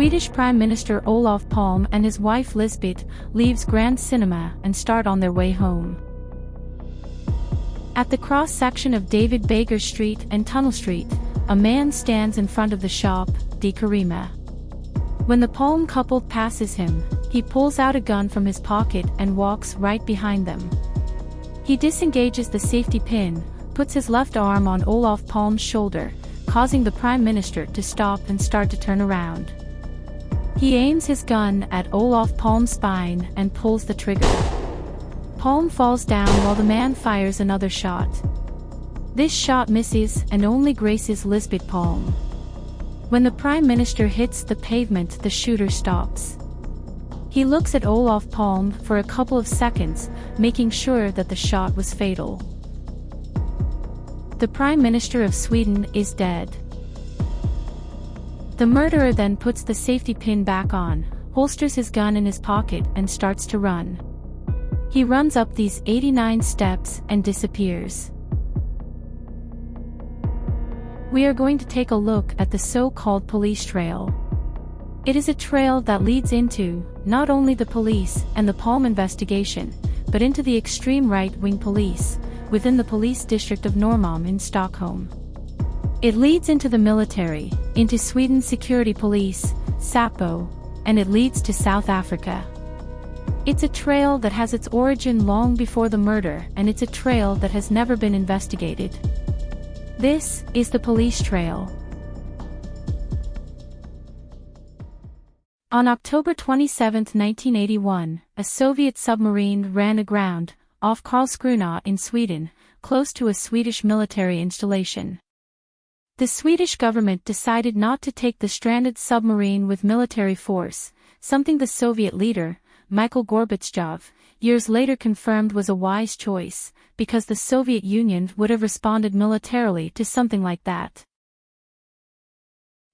Swedish Prime Minister Olof Palme and his wife Lisbeth leaves Grand Cinema and start on their way home. At the cross-section of David Baker Street and Tunnel Street, a man stands in front of the shop, Die Karima. When the Palme couple passes him, he pulls out a gun from his pocket and walks right behind them. He disengages the safety pin, puts his left arm on Olof Palme's shoulder, causing the Prime Minister to stop and start to turn around. He aims his gun at Olof Palme's spine and pulls the trigger. Palme falls down while the man fires another shot. This shot misses and only grazes Lisbeth Palme. When the Prime Minister hits the pavement, the shooter stops. He looks at Olof Palme for a couple of seconds, making sure that the shot was fatal. The Prime Minister of Sweden is dead. The murderer then puts the safety pin back on, holsters his gun in his pocket and starts to run. He runs up these 89 steps and disappears. We are going to take a look at the so-called police trail. It is a trail that leads into, not only the police and the Palme investigation, but into the extreme right-wing police, within the police district of Norremalm in Stockholm. It leads into the military, into Sweden's security police, SÄPO, and it leads to South Africa. It's a trail that has its origin long before the murder, and it's a trail that has never been investigated. This is the police trail. On October 27, 1981, a Soviet submarine ran aground, off Karlskrona in Sweden, close to a Swedish military installation. The Swedish government decided not to take the stranded submarine with military force, something the Soviet leader, Mikhail Gorbachev, years later confirmed was a wise choice, because the Soviet Union would have responded militarily to something like that.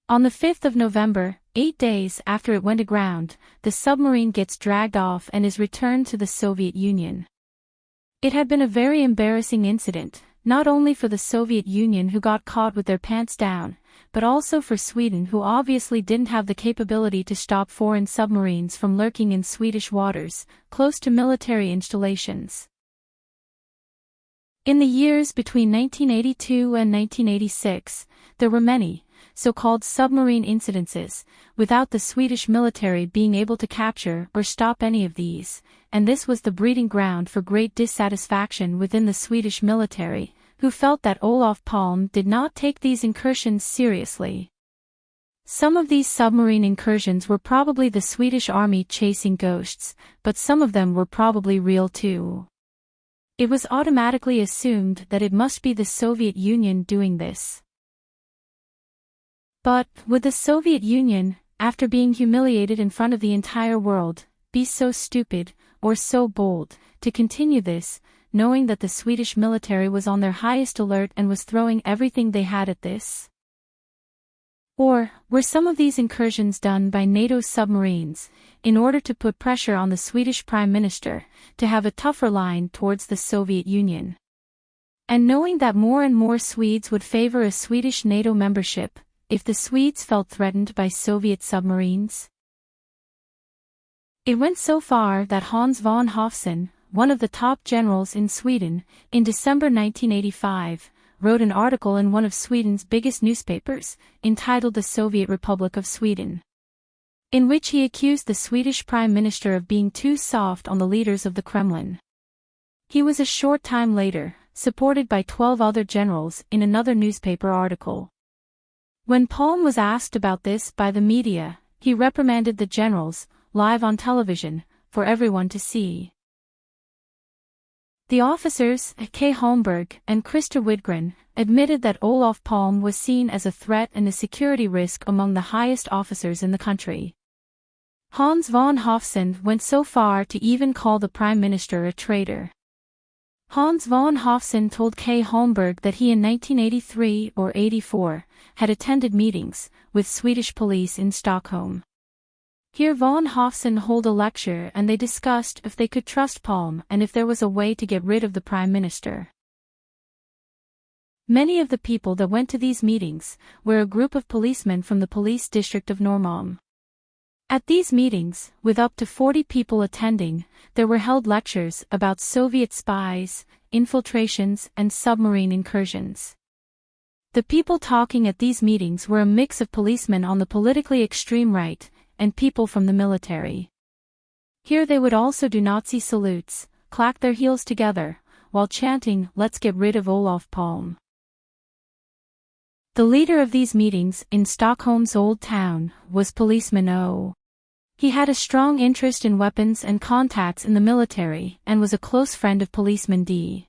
On the 5th of November, 8 days after it went aground, the submarine gets dragged off and is returned to the Soviet Union. It had been a very embarrassing incident, not only for the Soviet Union who got caught with their pants down, but also for Sweden who obviously didn't have the capability to stop foreign submarines from lurking in Swedish waters, close to military installations. In the years between 1982 and 1986, there were many, so-called submarine incidences, without the Swedish military being able to capture or stop any of these, and this was the breeding ground for great dissatisfaction within the Swedish military, who felt that Olof Palme did not take these incursions seriously. Some of these submarine incursions were probably the Swedish army chasing ghosts, but some of them were probably real too. It was automatically assumed that it must be the Soviet Union doing this. But, would the Soviet Union, after being humiliated in front of the entire world, be so stupid, or so bold, to continue this, knowing that the Swedish military was on their highest alert and was throwing everything they had at this? Or, were some of these incursions done by NATO submarines, in order to put pressure on the Swedish Prime Minister, to have a tougher line towards the Soviet Union? And knowing that more and more Swedes would favor a Swedish NATO membership, if the Swedes felt threatened by Soviet submarines? It went so far that Hans von Hofsen, one of the top generals in Sweden, in December 1985, wrote an article in one of Sweden's biggest newspapers, entitled The Soviet Republic of Sweden, in which he accused the Swedish Prime Minister of being too soft on the leaders of the Kremlin. He was a short time later, supported by 12 other generals in another newspaper article. When Palme was asked about this by the media, he reprimanded the generals, live on television, for everyone to see. The officers, K. Holmberg and Christer Widgren, admitted that Olof Palme was seen as a threat and a security risk among the highest officers in the country. Hans von Hofsen went so far to even call the Prime Minister a traitor. Hans von Hofsen told K. Holmberg that he in 1983 or 84 had attended meetings with Swedish police in Stockholm. Here von Hofsen held a lecture and they discussed if they could trust Palme and if there was a way to get rid of the Prime Minister. Many of the people that went to these meetings were a group of policemen from the police district of Norremalm. At these meetings, with up to 40 people attending, there were held lectures about Soviet spies, infiltrations, and submarine incursions. The people talking at these meetings were a mix of policemen on the politically extreme right, and people from the military. Here they would also do Nazi salutes, clack their heels together, while chanting, "Let's get rid of Olof Palme." The leader of these meetings in Stockholm's Old Town was policeman O. He had a strong interest in weapons and contacts in the military and was a close friend of policeman D.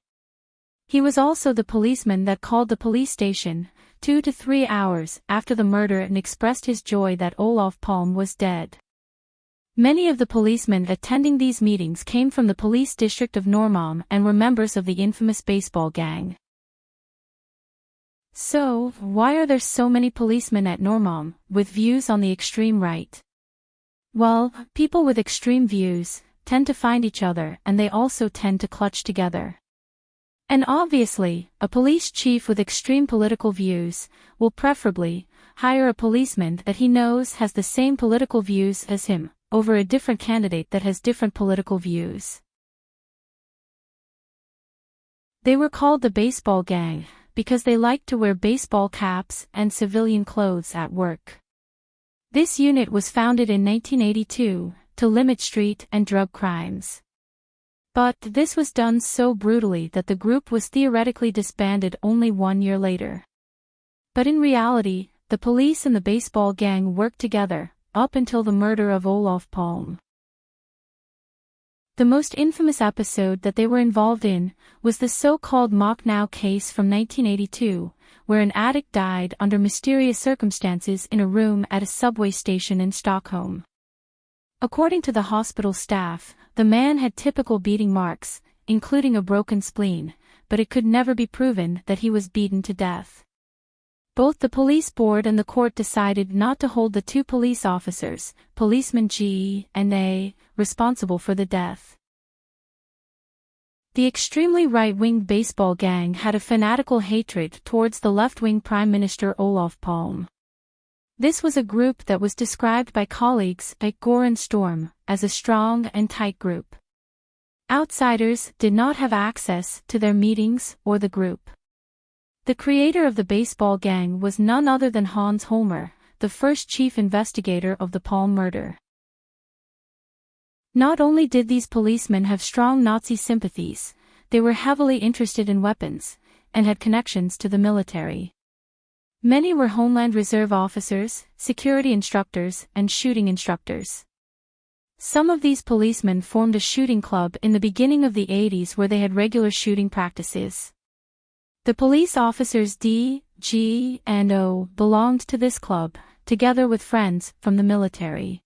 He was also the policeman that called the police station 2 to 3 hours after the murder and expressed his joy that Olof Palme was dead. Many of the policemen attending these meetings came from the police district of Norremalm and were members of the infamous baseball gang. So, why are there so many policemen at Norremalm, with views on the extreme right? Well, people with extreme views tend to find each other and they also tend to clutch together. And obviously, a police chief with extreme political views will preferably hire a policeman that he knows has the same political views as him, over a different candidate that has different political views. They were called the baseball gang because they liked to wear baseball caps and civilian clothes at work. This unit was founded in 1982 to limit street and drug crimes. But this was done so brutally that the group was theoretically disbanded only 1 year later. But in reality, the police and the baseball gang worked together, up until the murder of Olof Palme. The most infamous episode that they were involved in was the so-called Mocknow case from 1982, where an addict died under mysterious circumstances in a room at a subway station in Stockholm. According to the hospital staff, the man had typical beating marks, including a broken spleen, but it could never be proven that he was beaten to death. Both the police board and the court decided not to hold the two police officers, policemen G and A, responsible for the death. The extremely right-wing baseball gang had a fanatical hatred towards the left-wing Prime Minister Olof Palme. This was a group that was described by colleagues like Gore and Storm as a strong and tight group. Outsiders did not have access to their meetings or the group. The creator of the baseball gang was none other than Hans Holmer, the first chief investigator of the Palme murder. Not only did these policemen have strong Nazi sympathies, they were heavily interested in weapons, and had connections to the military. Many were Homeland Reserve officers, security instructors, and shooting instructors. Some of these policemen formed a shooting club in the beginning of the 80s where they had regular shooting practices. The police officers D, G, and O belonged to this club, together with friends from the military.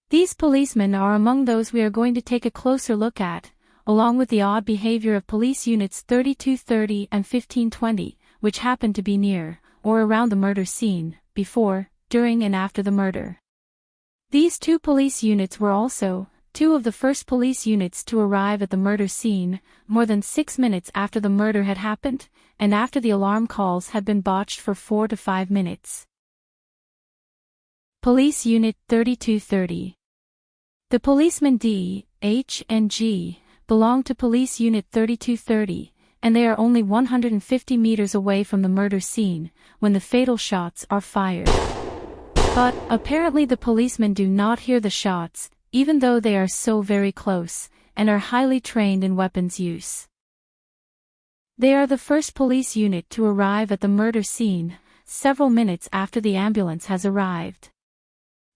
These policemen are among those we are going to take a closer look at, along with the odd behavior of police units 3230 and 1520, which happened to be near, or around the murder scene, before, during and after the murder. These two police units were also two of the first police units to arrive at the murder scene, more than 6 minutes after the murder had happened, and after the alarm calls had been botched for 4 to 5 minutes. Police Unit 3230. The policemen D, H, and G belong to Police Unit 3230, and they are only 150 meters away from the murder scene when the fatal shots are fired. But, apparently the policemen do not hear the shots, even though they are so very close, and are highly trained in weapons use. They are the first police unit to arrive at the murder scene, several minutes after the ambulance has arrived.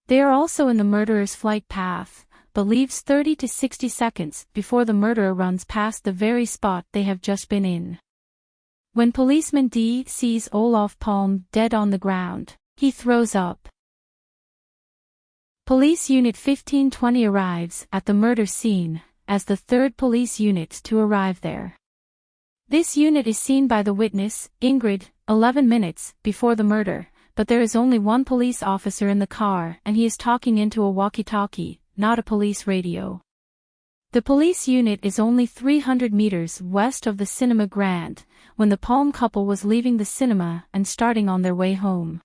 They are also in the murderer's flight path, but leaves 30 to 60 seconds before the murderer runs past the very spot they have just been in. When policeman D sees Olof Palme dead on the ground, he throws up. Police Unit 1520 arrives at the murder scene as the third police unit to arrive there. This unit is seen by the witness, Ingrid, 11 minutes before the murder, but there is only one police officer in the car and he is talking into a walkie-talkie, not a police radio. The police unit is only 300 meters west of the Cinema Grand, when the Palme couple was leaving the cinema and starting on their way home.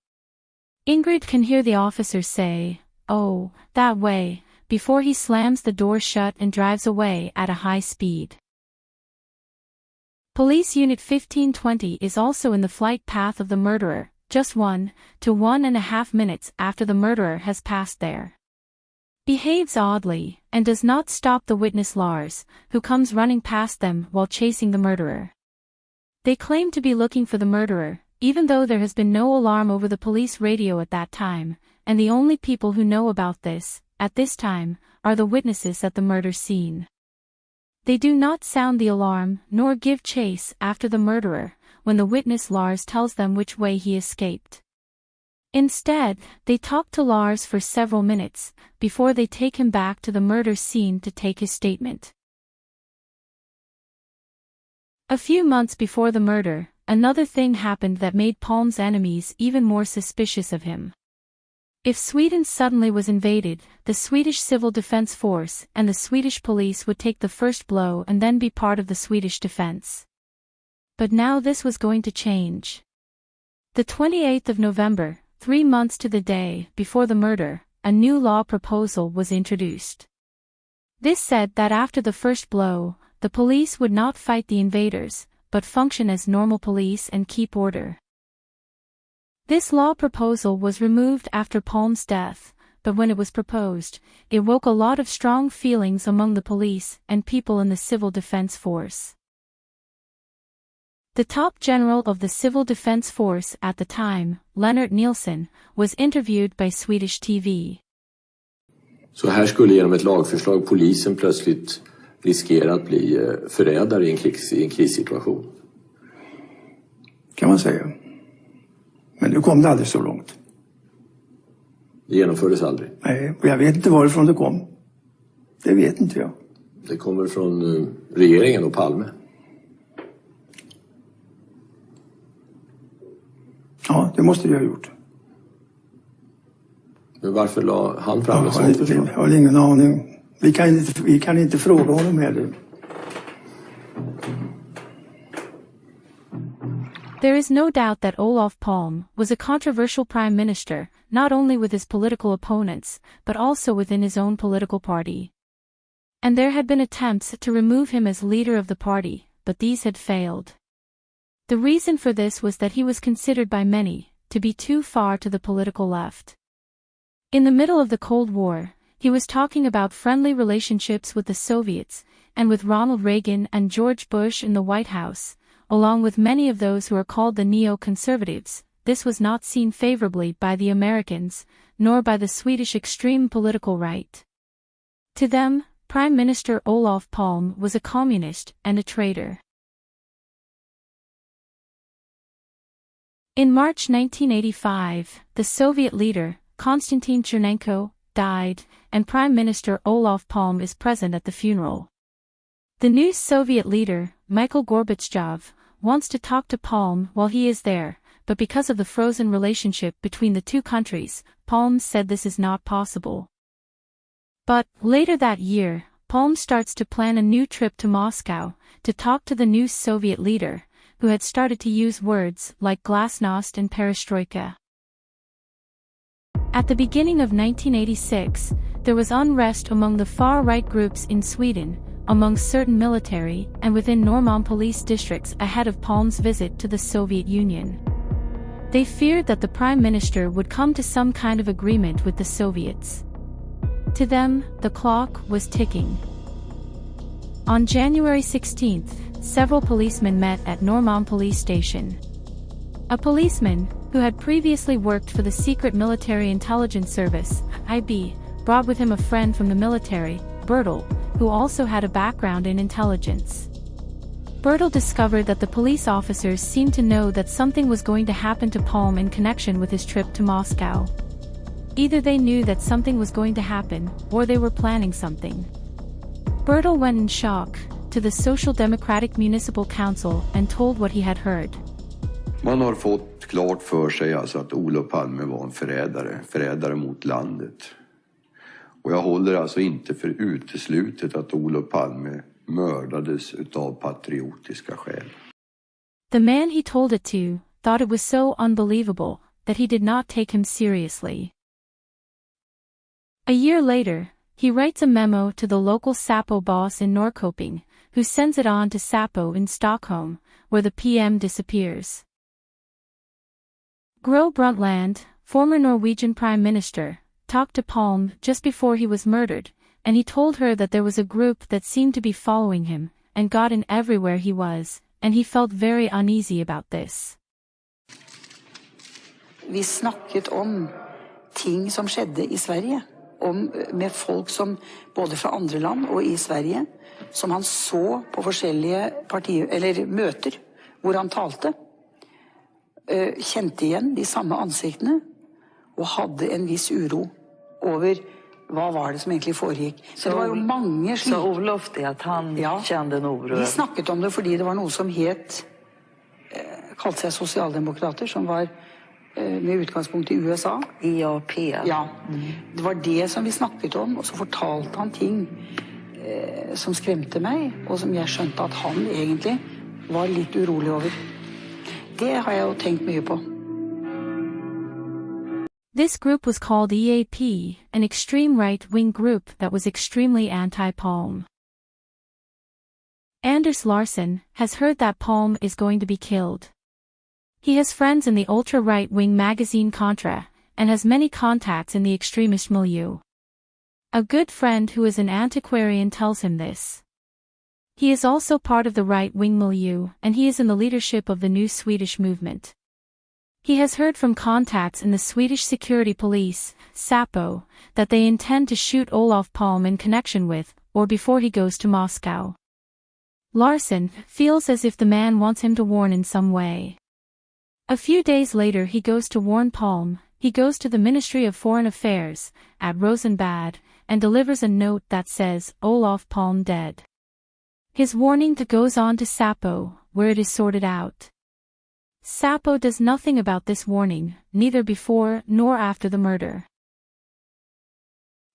Ingrid can hear the officer say, "Oh, that way," before he slams the door shut and drives away at a high speed. Police Unit 1520 is also in the flight path of the murderer, just 1 to 1.5 minutes after the murderer has passed there. Behaves oddly, and does not stop the witness Lars, who comes running past them while chasing the murderer. They claim to be looking for the murderer, even though there has been no alarm over the police radio at that time, and the only people who know about this, at this time, are the witnesses at the murder scene. They do not sound the alarm, nor give chase after the murderer, when the witness Lars tells them which way he escaped. Instead, they talk to Lars for several minutes, before they take him back to the murder scene to take his statement. A few months before the murder, another thing happened that made Palme's enemies even more suspicious of him. If Sweden suddenly was invaded, the Swedish Civil Defense Force and the Swedish police would take the first blow and then be part of the Swedish defense. But now this was going to change. The 28th of November, 3 months to the day before the murder, a new law proposal was introduced. This said that after the first blow, the police would not fight the invaders, but function as normal police and keep order. This law proposal was removed after Palme's death, but when it was proposed, it woke a lot of strong feelings among the police and people in the Civil Defense Force. The top general of the Civil Defense Force at the time, Lennart Nilsson, was interviewed by Swedish TV. Så här skulle genom ett lagförslag polisen plötsligt riskera att bli förrädare i en krissituation. Kan man säga. Men nu kom det aldrig så långt. Det genomfördes aldrig? Nej, och jag vet inte varifrån det kom. Det vet inte jag. Det kommer från regeringen och Palme. Ja, det måste det ha gjort. Men varför la han fram ett sånt förslag? Jag har ingen aning. Vi kan inte fråga honom heller. There is no doubt that Olof Palme was a controversial prime minister, not only with his political opponents, but also within his own political party. And there had been attempts to remove him as leader of the party, but these had failed. The reason for this was that he was considered by many to be too far to the political left. In the middle of the Cold War, he was talking about friendly relationships with the Soviets, and with Ronald Reagan and George Bush in the White House, along with many of those who are called the neo-conservatives. This was not seen favorably by the Americans, nor by the Swedish extreme political right. To them, Prime Minister Olof Palme was a communist and a traitor. In March 1985, the Soviet leader, Konstantin Chernenko, died, and Prime Minister Olof Palme is present at the funeral. The new Soviet leader, Mikhail Gorbachev, wants to talk to Palme while he is there, but because of the frozen relationship between the two countries, Palme said this is not possible. But, later that year, Palme starts to plan a new trip to Moscow, to talk to the new Soviet leader, who had started to use words like glasnost and perestroika. At the beginning of 1986, there was unrest among the far-right groups in Sweden, among certain military and within Norremalm police districts ahead of Palme's visit to the Soviet Union. They feared that the Prime Minister would come to some kind of agreement with the Soviets. To them, the clock was ticking. On January 16th, several policemen met at Norremalm police station. A policeman, who had previously worked for the Secret Military Intelligence Service, IB, brought with him a friend from the military, Bertil, who also had a background in intelligence. Bertil discovered that the police officers seemed to know that something was going to happen to Palme in connection with his trip to Moscow. Either they knew that something was going to happen, or they were planning something. Bertil went in shock to the Social Democratic Municipal Council and told what he had heard. Man har fått klart för sig alltså att Olof Palme var en förrädare mot landet. Och jag håller alltså inte för uteslutet att Olof Palme mördades utav patriotiska skäl. The man he told it to thought it was so unbelievable that he did not take him seriously. A year later, he writes a memo to the local sæpo boss in Norrköping, who sends it on to sæpo in Stockholm, where the PM disappears. Gro Brundtland, former Norwegian Prime Minister, talked to Palme just before he was murdered, and he told her that there was a group that seemed to be following him, and got in everywhere he was, and he felt very uneasy about this. Vi snakket om ting som skjedde i Sverige, med folk som både fra andre land og i Sverige, som han så på forskjellige møter hvor han talte, kjente igjen de samme ansiktene og hadde en viss uro over hva var det som egentlig foregikk. Så det var jo mange slik. Så Olof det at han kjente en uro? Vi snakket om det fordi det var noe som kalte seg sosialdemokrater, som var med utgangspunkt i USA. IAP. Ja, det var det som vi snakket om, og så fortalte han ting som skremte meg, og som jeg skjønte at han egentlig var litt urolig over. Det har jeg jo tenkt mye på. This group was called EAP, an extreme right-wing group that was extremely anti-Palme. Anders Larsson has heard that Palme is going to be killed. He has friends in the ultra-right-wing magazine Contra, and has many contacts in the extremist milieu. A good friend who is an antiquarian tells him this. He is also part of the right-wing milieu, and he is in the leadership of the new Swedish movement. He has heard from contacts in the Swedish security police, Säpo, that they intend to shoot Olof Palme in connection with, or before he goes to Moscow. Larsson feels as if the man wants him to warn in some way. A few days later he goes to warn Palme. He goes to the Ministry of Foreign Affairs, at Rosenbad, and delivers a note that says, Olof Palme dead. His warning goes on to Säpo, where it is sorted out. Säpo does nothing about this warning, neither before nor after the murder.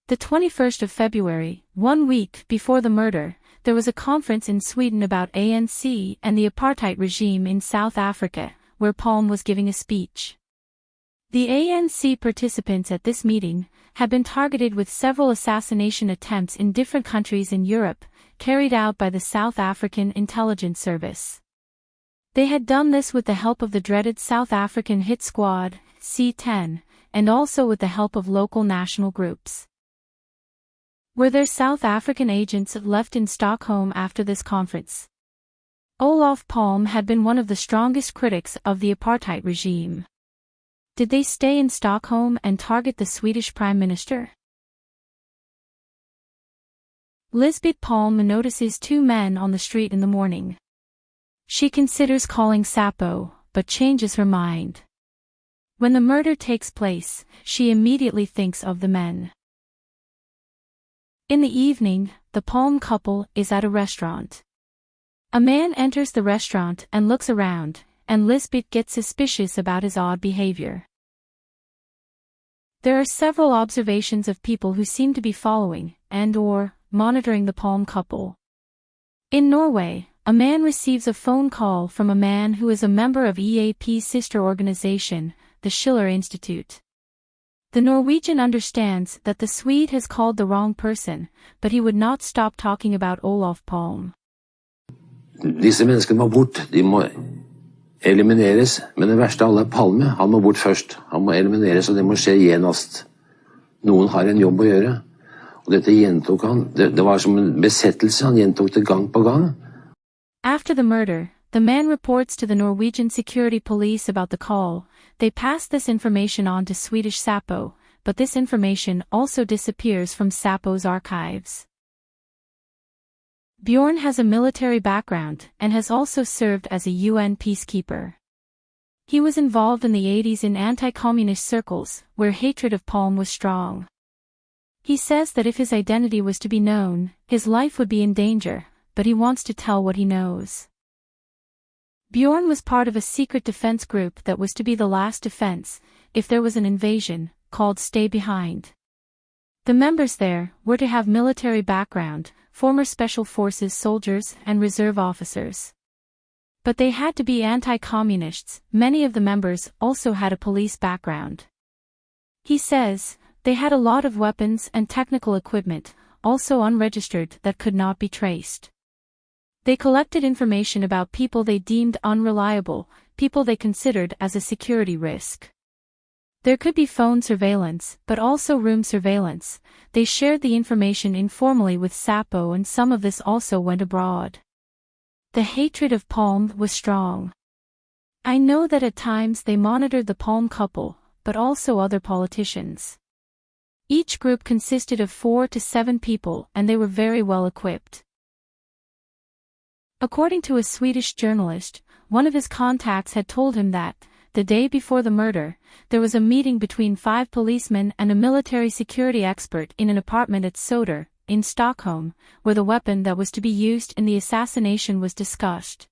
The 21st of February, 1 week before the murder, there was a conference in Sweden about ANC and the apartheid regime in South Africa, where Palme was giving a speech. The ANC participants at this meeting had been targeted with several assassination attempts in different countries in Europe, carried out by the South African Intelligence Service. They had done this with the help of the dreaded South African hit squad, C-10, and also with the help of local national groups. Were there South African agents left in Stockholm after this conference? Olof Palme had been one of the strongest critics of the apartheid regime. Did they stay in Stockholm and target the Swedish Prime Minister? Lisbeth Palme notices two men on the street in the morning. She considers calling Säpo, but changes her mind. When the murder takes place, she immediately thinks of the men. In the evening, the Palme couple is at a restaurant. A man enters the restaurant and looks around, and Lisbeth gets suspicious about his odd behavior. There are several observations of people who seem to be following and/or monitoring the Palme couple. In Norway, a man receives a phone call from a man who is a member of EAP's sister organization, the Schiller Institute. The Norwegian understands that the Swede has called the wrong person, but he would not stop talking about Olof Palme. Disse menneskene må bort, de må elimineres, men det verste av alle er Palme, han må bort først. Han må elimineres, og det må skje genast. Noen har en jobb å gjøre, og dette gjentok han, det var som en besettelse, han gjentok det gang på gang. After the murder, the man reports to the Norwegian security police about the call. They pass this information on to Swedish Säpo, but this information also disappears from Säpo's archives. Bjorn has a military background and has also served as a UN peacekeeper. He was involved in the 80s in anti-communist circles, where hatred of Palme was strong. He says that if his identity was to be known, his life would be in danger, but he wants to tell what he knows. Bjorn was part of a secret defense group that was to be the last defense, if there was an invasion, called Stay Behind. The members there were to have military background, former special forces soldiers and reserve officers. But they had to be anti-communists. Many of the members also had a police background. He says, they had a lot of weapons and technical equipment, also unregistered, that could not be traced. They collected information about people they deemed unreliable, people they considered as a security risk. There could be phone surveillance, but also room surveillance. They shared the information informally with Säpo, and some of this also went abroad. The hatred of Palme was strong. I know that at times they monitored the Palme couple, but also other politicians. Each group consisted of 4 to 7 people, and they were very well equipped. According to a Swedish journalist, one of his contacts had told him that, the day before the murder, there was a meeting between 5 policemen and a military security expert in an apartment at Söder, in Stockholm, where the weapon that was to be used in the assassination was discussed.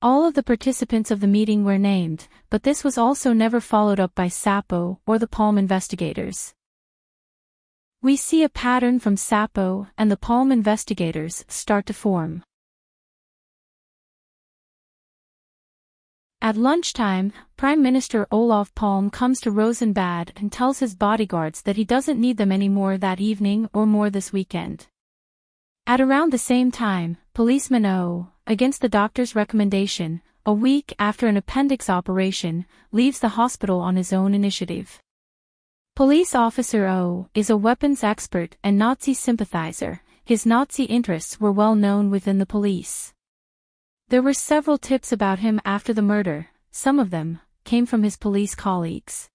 All of the participants of the meeting were named, but this was also never followed up by Säpo or the Palme investigators. We see a pattern from Säpo and the Palme investigators start to form. At lunchtime, Prime Minister Olof Palme comes to Rosenbad and tells his bodyguards that he doesn't need them anymore that evening or more this weekend. At around the same time, policeman O, against the doctor's recommendation, a week after an appendix operation, leaves the hospital on his own initiative. Police officer O is a weapons expert and Nazi sympathizer. His Nazi interests were well known within the police. There were several tips about him after the murder. Some of them came from his police colleagues.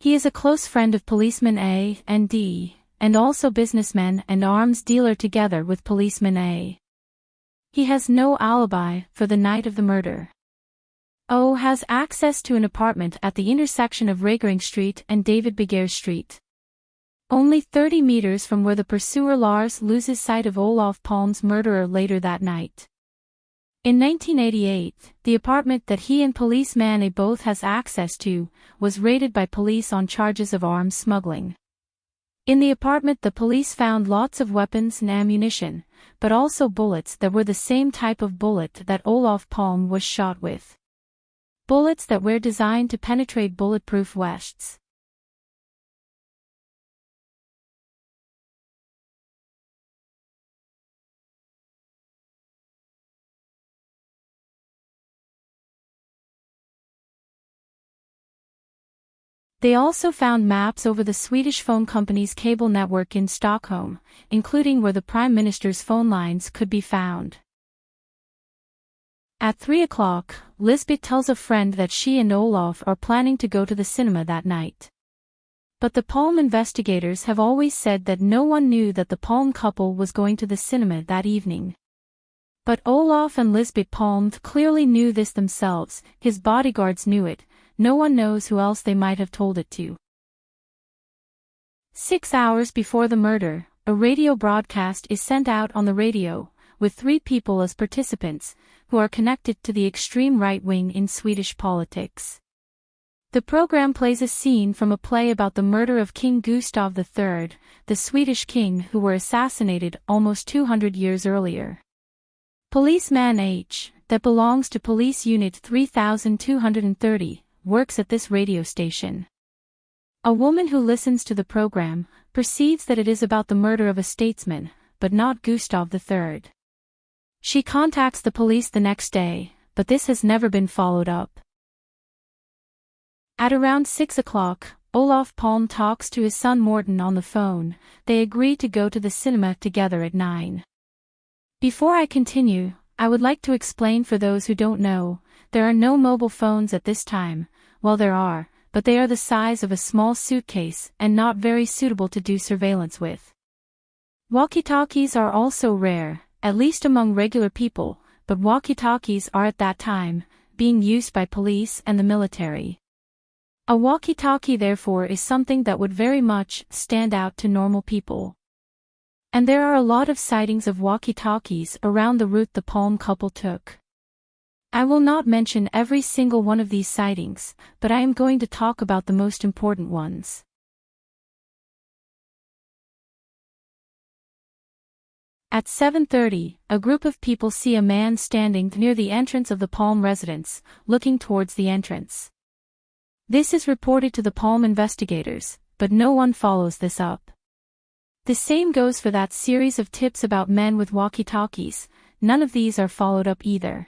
He is a close friend of policeman A and D, and also businessman and arms dealer together with policeman A. He has no alibi for the night of the murder. O has access to an apartment at the intersection of Regering Street and David Beger Street. Only 30 meters from where the pursuer Lars loses sight of Olof Palme's murderer later that night. In 1988, the apartment that he and policeman A both has access to, was raided by police on charges of arms smuggling. In the apartment the police found lots of weapons and ammunition, but also bullets that were the same type of bullet that Olof Palme was shot with. Bullets that were designed to penetrate bulletproof vests. They also found maps over the Swedish phone company's cable network in Stockholm, including where the Prime Minister's phone lines could be found. At 3 o'clock, Lisbeth tells a friend that she and Olof are planning to go to the cinema that night. But the Palme investigators have always said that no one knew that the Palme couple was going to the cinema that evening. But Olof and Lisbeth Palme clearly knew this themselves, his bodyguards knew it, no one knows who else they might have told it to. 6 hours before the murder, a radio broadcast is sent out on the radio, with 3 people as participants, who are connected to the extreme right wing in Swedish politics. The program plays a scene from a play about the murder of King Gustav III, the Swedish king who were assassinated almost 200 years earlier. Policeman H, that belongs to Police Unit 3230, works at this radio station. A woman who listens to the program perceives that it is about the murder of a statesman, but not Gustav III. She contacts the police the next day, but this has never been followed up. At around 6 o'clock, Olof Palme talks to his son Morten on the phone. They agree to go to the cinema together at 9. Before I continue, I would like to explain for those who don't know, there are no mobile phones at this time. Well, there are, but they are the size of a small suitcase and not very suitable to do surveillance with. Walkie-talkies are also rare, at least among regular people, but walkie-talkies are at that time being used by police and the military. A walkie-talkie therefore is something that would very much stand out to normal people. And there are a lot of sightings of walkie-talkies around the route the Palme couple took. I will not mention every single one of these sightings, but I am going to talk about the most important ones. At 7:30, a group of people see a man standing near the entrance of the Palme residence, looking towards the entrance. This is reported to the Palme investigators, but no one follows this up. The same goes for that series of tips about men with walkie-talkies. None of these are followed up either.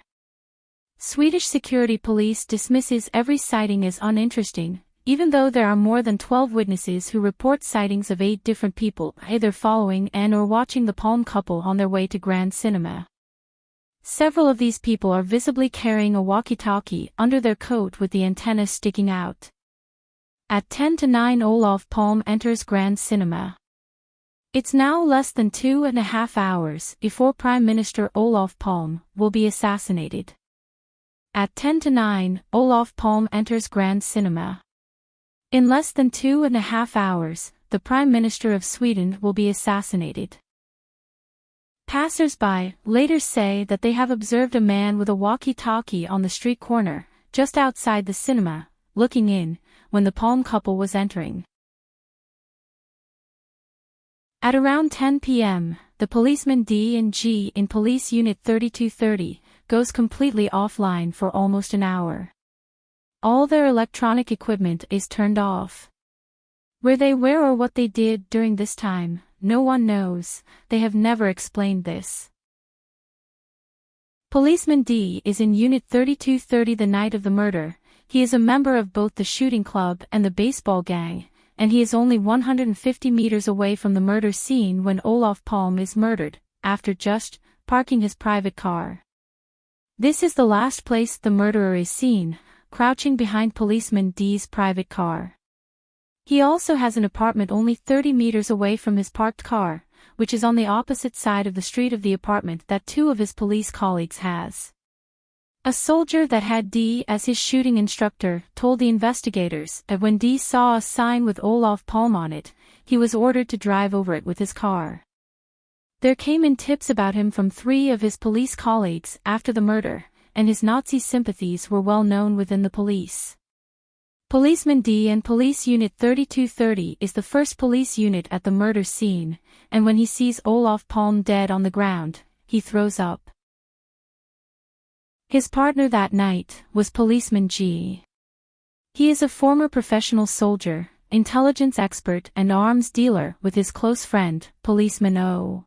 Swedish security police dismisses every sighting as uninteresting, even though there are more than 12 witnesses who report sightings of 8 different people either following and or watching the Palme couple on their way to Grand Cinema. Several of these people are visibly carrying a walkie-talkie under their coat with the antenna sticking out. At 10 to 9, Olof Palme enters Grand Cinema. It's now less than 2.5 hours before Prime Minister Olof Palme will be assassinated. At 10 to 9, Olof Palme enters Grand Cinema. In less than 2.5 hours, the Prime Minister of Sweden will be assassinated. Passers-by later say that they have observed a man with a walkie-talkie on the street corner, just outside the cinema, looking in, when the Palme couple was entering. At around 10 p.m., the policeman D&G in Police Unit 3230 goes completely offline for almost an hour. All their electronic equipment is turned off. Where they were or what they did during this time, no one knows. They have never explained this. Policeman D is in Unit 3230 the night of the murder. He is a member of both the shooting club and the baseball gang, and he is only 150 meters away from the murder scene when Olof Palme is murdered, after just parking his private car. This is the last place the murderer is seen, crouching behind policeman D's private car. He also has an apartment only 30 meters away from his parked car, which is on the opposite side of the street of the apartment that 2 of his police colleagues has. A soldier that had D as his shooting instructor told the investigators that when D saw a sign with Olof Palme on it, he was ordered to drive over it with his car. There came in tips about him from 3 of his police colleagues after the murder, and his Nazi sympathies were well known within the police. Policeman D and Police Unit 3230 is the first police unit at the murder scene, and when he sees Olof Palme dead on the ground, he throws up. His partner that night was Policeman G. He is a former professional soldier, intelligence expert and arms dealer with his close friend, Policeman O.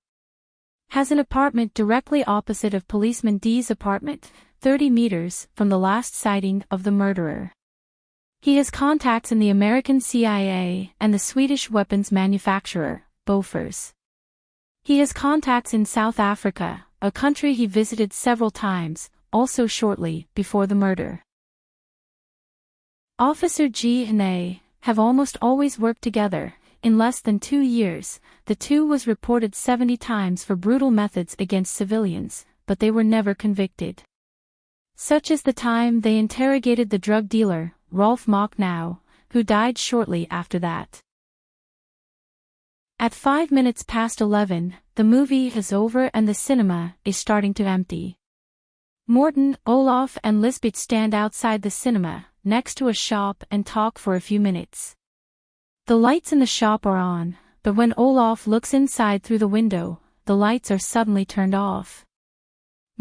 Has an apartment directly opposite of Policeman D's apartment, 30 meters from the last sighting of the murderer. He has contacts in the American CIA and the Swedish weapons manufacturer, Bofors. He has contacts in South Africa, a country he visited several times, also shortly before the murder. Officer G and A have almost always worked together. In less than 2 years, the 2 was reported 70 times for brutal methods against civilians, but they were never convicted. Such as the time they interrogated the drug dealer, Rolf Mocknow, who died shortly after that. At 5 minutes past 11, the movie is over and the cinema is starting to empty. Morten, Olof and Lisbeth stand outside the cinema, next to a shop and talk for a few minutes. The lights in the shop are on, but when Olof looks inside through the window, the lights are suddenly turned off.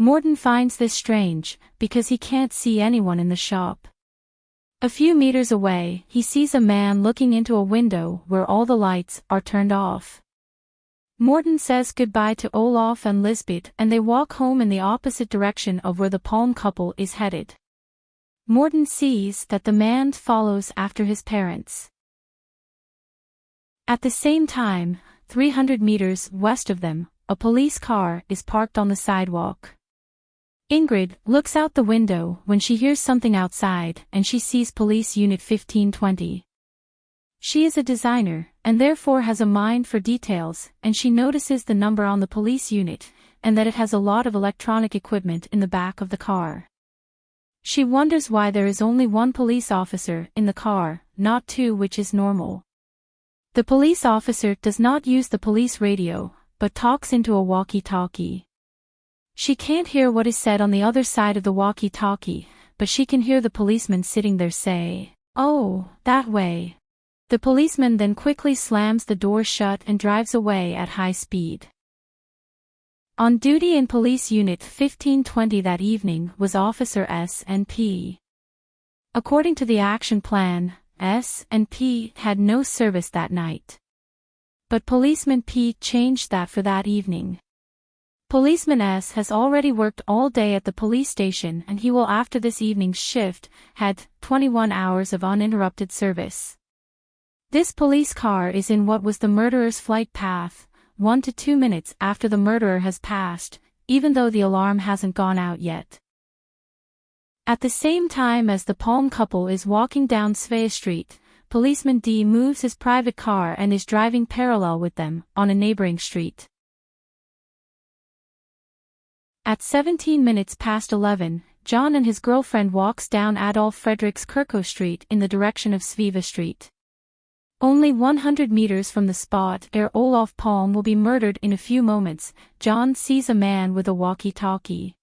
Morten finds this strange, because he can't see anyone in the shop. A few meters away, he sees a man looking into a window where all the lights are turned off. Morten says goodbye to Olof and Lisbeth and they walk home in the opposite direction of where the Palme couple is headed. Morten sees that the man follows after his parents. At the same time, 300 meters west of them, a police car is parked on the sidewalk. Ingrid looks out the window when she hears something outside and she sees Police Unit 1520. She is a designer, and therefore has a mind for details, and she notices the number on the police unit, and that it has a lot of electronic equipment in the back of the car. She wonders why there is only 1 police officer in the car, not 2, which is normal. The police officer does not use the police radio, but talks into a walkie-talkie. She can't hear what is said on the other side of the walkie-talkie, but she can hear the policeman sitting there say, "Oh, that way." The policeman then quickly slams the door shut and drives away at high speed. On duty in Police Unit 1520 that evening was Officer S and P. According to the action plan, S and P had no service that night. But Policeman P changed that for that evening. Policeman S has already worked all day at the police station and he will after this evening's shift had 21 hours of uninterrupted service. This police car is in what was the murderer's flight path, 1 to 2 minutes after the murderer has passed, even though the alarm hasn't gone out yet. At the same time as the Palme couple is walking down Svea Street, Policeman D moves his private car and is driving parallel with them, on a neighboring street. At 17 minutes past 11, John and his girlfriend walks down Adolf Fredriks Kirko Street in the direction of Svea Street. Only 100 meters from the spot where Olof Palme will be murdered in a few moments, John sees a man with a walkie-talkie.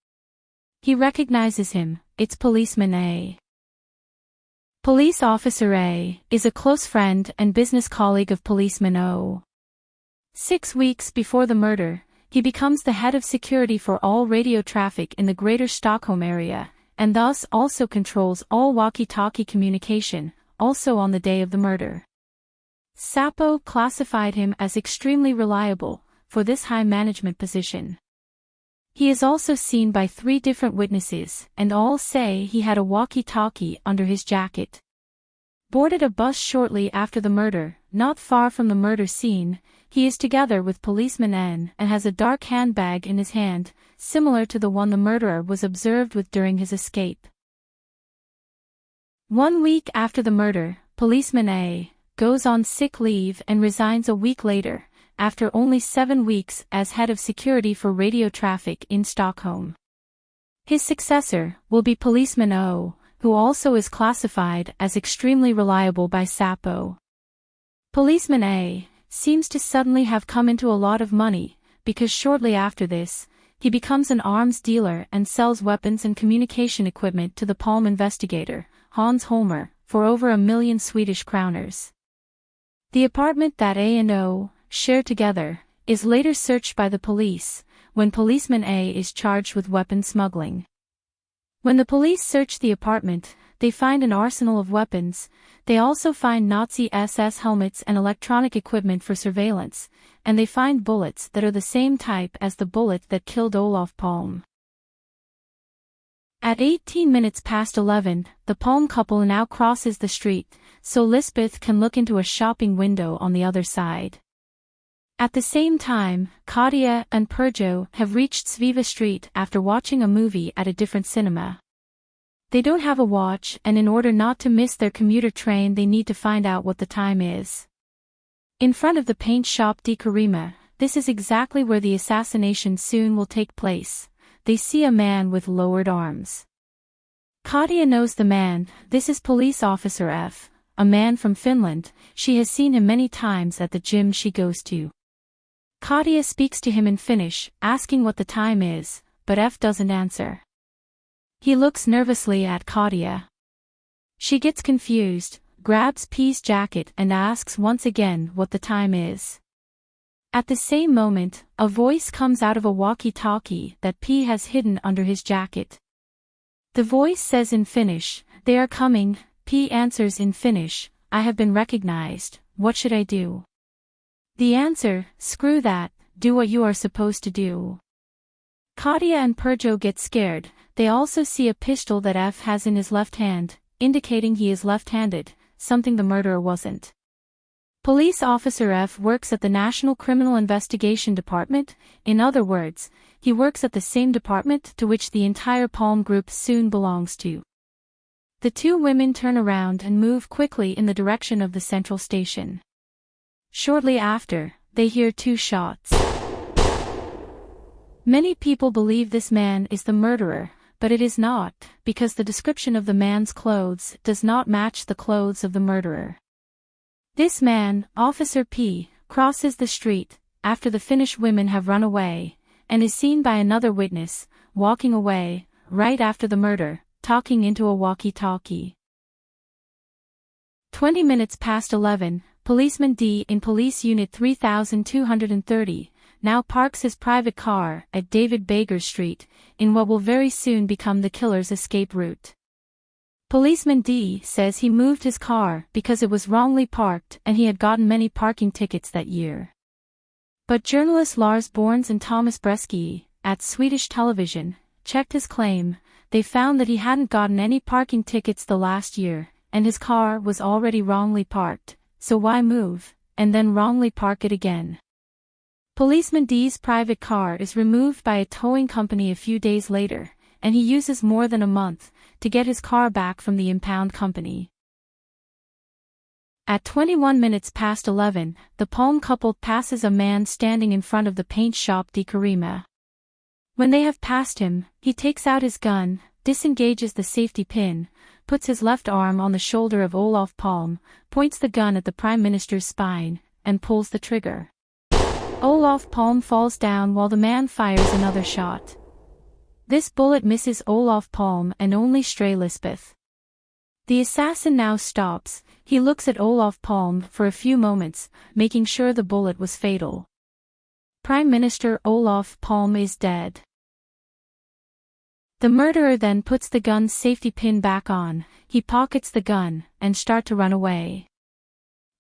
He recognizes him, it's Policeman A. Police Officer A is a close friend and business colleague of Policeman O. 6 weeks before the murder, he becomes the head of security for all radio traffic in the greater Stockholm area, and thus also controls all walkie-talkie communication, also on the day of the murder. Säpo classified him as extremely reliable for this high management position. He is also seen by 3 different witnesses, and all say he had a walkie-talkie under his jacket. Boarded a bus shortly after the murder, not far from the murder scene, he is together with Policeman N and has a dark handbag in his hand, similar to the one the murderer was observed with during his escape. 1 week after the murder, Policeman A goes on sick leave and resigns a week later, after only 7 weeks as head of security for radio traffic in Stockholm. His successor will be Policeman O, who also is classified as extremely reliable by Säpo. Policeman A seems to suddenly have come into a lot of money, because shortly after this, he becomes an arms dealer and sells weapons and communication equipment to the Palme investigator, Hans Holmer, for over 1 million Swedish kroners. The apartment that A and O share together is later searched by the police, when Policeman A is charged with weapon smuggling. When the police search the apartment, they find an arsenal of weapons. They also find Nazi SS helmets and electronic equipment for surveillance, and they find bullets that are the same type as the bullet that killed Olof Palme. At 18 minutes past 11, the Palme couple now crosses the street, so Lisbeth can look into a shopping window on the other side. At the same time, Katja and Perjo have reached Svea Street after watching a movie at a different cinema. They don't have a watch, and in order not to miss their commuter train they need to find out what the time is. In front of the paint shop De Karima, this is exactly where the assassination soon will take place. They see a man with lowered arms. Katja knows the man. This is Police Officer F, a man from Finland. She has seen him many times at the gym she goes to. Katja speaks to him in Finnish, asking what the time is, but F doesn't answer. He looks nervously at Katja. She gets confused, grabs P's jacket and asks once again what the time is. At the same moment, a voice comes out of a walkie-talkie that P has hidden under his jacket. The voice says in Finnish, "They are coming." P answers in Finnish, "I have been recognized, what should I do?" The answer, "Screw that, do what you are supposed to do." Katja and Perjo get scared. They also see a pistol that F has in his left hand, indicating he is left-handed, something the murderer wasn't. Police Officer F works at the National Criminal Investigation Department. In other words, he works at the same department to which the entire Palme group soon belongs to. The 2 women turn around and move quickly in the direction of the central station. Shortly after, they hear 2 shots. Many people believe this man is the murderer, but it is not, because the description of the man's clothes does not match the clothes of the murderer. This man, Officer P, crosses the street, after the Finnish women have run away, and is seen by another witness, walking away, right after the murder, talking into a walkie-talkie. 20 minutes past 11, Policeman D in Police Unit 3230, now parks his private car at David Baker Street, in what will very soon become the killer's escape route. Policeman D says he moved his car because it was wrongly parked and he had gotten many parking tickets that year. But journalists Lars Borns and Thomas Bresky, at Swedish television, checked his claim. They found that he hadn't gotten any parking tickets the last year, and his car was already wrongly parked, so why move, and then wrongly park it again? Policeman D's private car is removed by a towing company a few days later, and he uses more than a month to get his car back from the impound company. At 21 minutes past 11, the Palme couple passes a man standing in front of the paint shop de Carima. When they have passed him, he takes out his gun, disengages the safety pin, puts his left arm on the shoulder of Olof Palme, points the gun at the Prime Minister's spine, and pulls the trigger. Olof Palme falls down while the man fires another shot. This bullet misses Olof Palme and only stray Lisbeth. The assassin now stops. He looks at Olof Palme for a few moments, making sure the bullet was fatal. Prime Minister Olof Palme is dead. The murderer then puts the gun's safety pin back on, he pockets the gun, and starts to run away.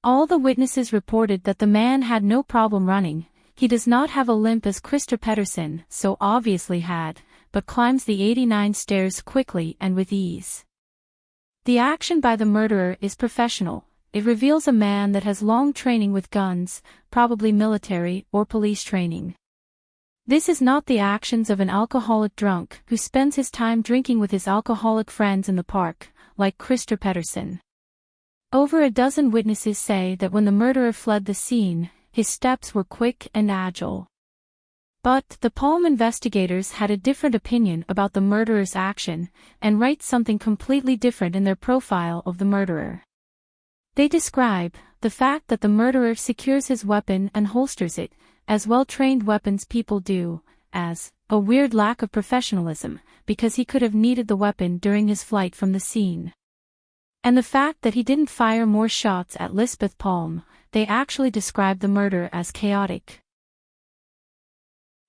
All the witnesses reported that the man had no problem running. He does not have a limp as Christer Pettersson so obviously had, but climbs the 89 stairs quickly and with ease. The action by the murderer is professional. It reveals a man that has long training with guns, probably military or police training. This is not the actions of an alcoholic drunk who spends his time drinking with his alcoholic friends in the park, like Christer Pettersson. Over a dozen witnesses say that when the murderer fled the scene, his steps were quick and agile. But the Palme investigators had a different opinion about the murderer's action, and write something completely different in their profile of the murderer. They describe the fact that the murderer secures his weapon and holsters it, as well-trained weapons people do, as a weird lack of professionalism, because he could have needed the weapon during his flight from the scene. And the fact that he didn't fire more shots at Lisbeth Palme. They actually describe the murder as chaotic.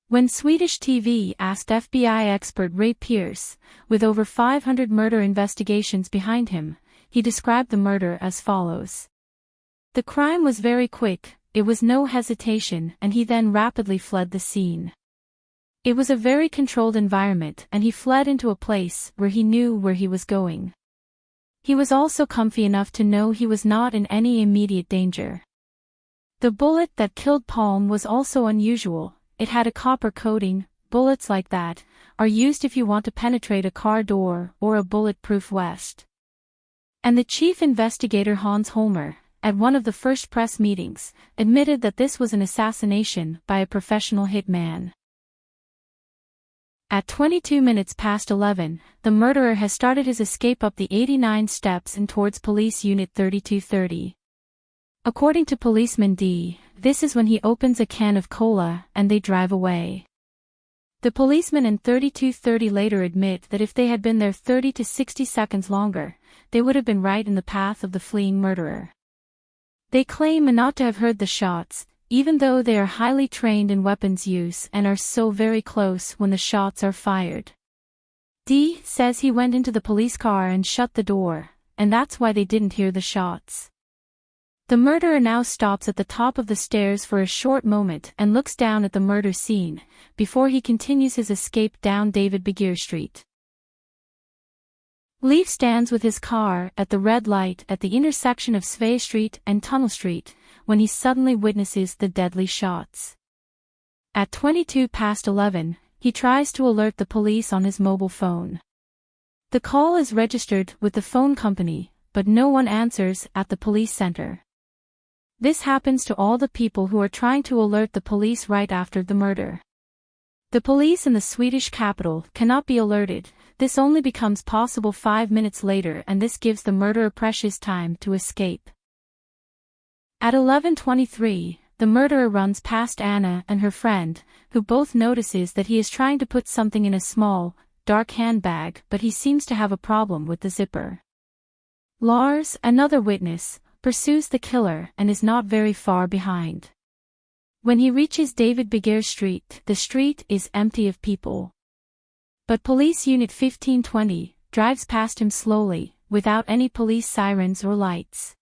When Swedish TV asked FBI expert Ray Pierce, with over 500 murder investigations behind him, he described the murder as follows. The crime was very quick, it was no hesitation, and he then rapidly fled the scene. It was a very controlled environment and he fled into a place where he knew where he was going. He was also comfy enough to know he was not in any immediate danger. The bullet that killed Palme was also unusual. It had a copper coating. Bullets like that are used if you want to penetrate a car door or a bulletproof vest. And the chief investigator Hans Holmer, at one of the first press meetings, admitted that this was an assassination by a professional hitman. At 22 minutes past 11, the murderer has started his escape up the 89 steps and towards Police Unit 3230. According to Policeman D, this is when he opens a can of cola and they drive away. The policeman in 3230 later admit that if they had been there 30 to 60 seconds longer, they would have been right in the path of the fleeing murderer. They claim not to have heard the shots, even though they are highly trained in weapons use and are so very close when the shots are fired. D says he went into the police car and shut the door, and that's why they didn't hear the shots. The murderer now stops at the top of the stairs for a short moment and looks down at the murder scene, before he continues his escape down David Baker Street. Leif stands with his car at the red light at the intersection of Svea Street and Tunnel Street, when he suddenly witnesses the deadly shots. At 22 past 11, he tries to alert the police on his mobile phone. The call is registered with the phone company, but no one answers at the police center. This happens to all the people who are trying to alert the police right after the murder. The police in the Swedish capital cannot be alerted. This only becomes possible 5 minutes later, and this gives the murderer precious time to escape. At 11:23, the murderer runs past Anna and her friend, who both notices that he is trying to put something in a small, dark handbag, but he seems to have a problem with the zipper. Lars, another witness, pursues the killer and is not very far behind. When he reaches David Beguer Street, the street is empty of people. But Police Unit 1520 drives past him slowly, without any police sirens or lights.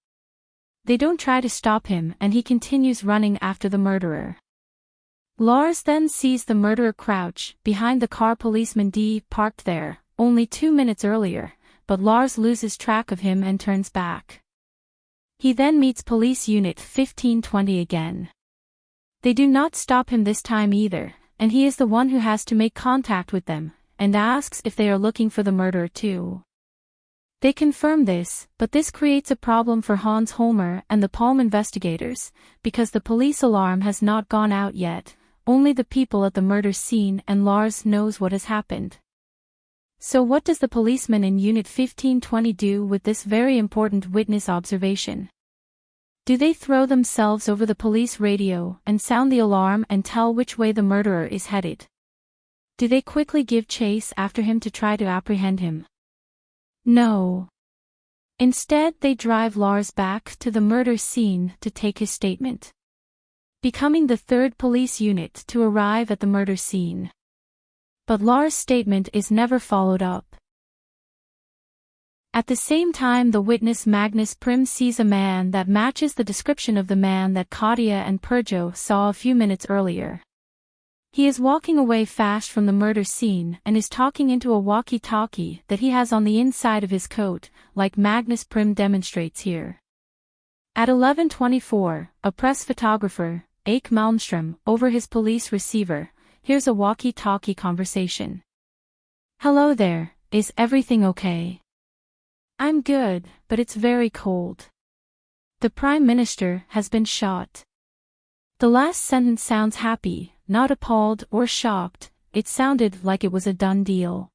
They don't try to stop him and he continues running after the murderer. Lars then sees the murderer crouch behind the car policeman D parked there, only 2 minutes earlier, but Lars loses track of him and turns back. He then meets Police Unit 1520 again. They do not stop him this time either, and he is the one who has to make contact with them, and asks if they are looking for the murderer too. They confirm this, but this creates a problem for Hans Holmer and the Palme investigators, because the police alarm has not gone out yet, only the people at the murder scene and Lars knows what has happened. So what does the policeman in Unit 1520 do with this very important witness observation? Do they throw themselves over the police radio and sound the alarm and tell which way the murderer is headed? Do they quickly give chase after him to try to apprehend him? No. Instead they drive Lars back to the murder scene to take his statement, becoming the third police unit to arrive at the murder scene. But Lars' statement is never followed up. At the same time the witness Magnus Prim sees a man that matches the description of the man that Katja and Perjo saw a few minutes earlier. He is walking away fast from the murder scene and is talking into a walkie-talkie that he has on the inside of his coat, like Magnus Prim demonstrates here. At 11:24, a press photographer, Ake Malmström, over his police receiver, hears a walkie-talkie conversation. "Hello there, is everything okay?" "I'm good, but it's very cold. The Prime Minister has been shot." The last sentence sounds happy, not appalled or shocked, it sounded like it was a done deal.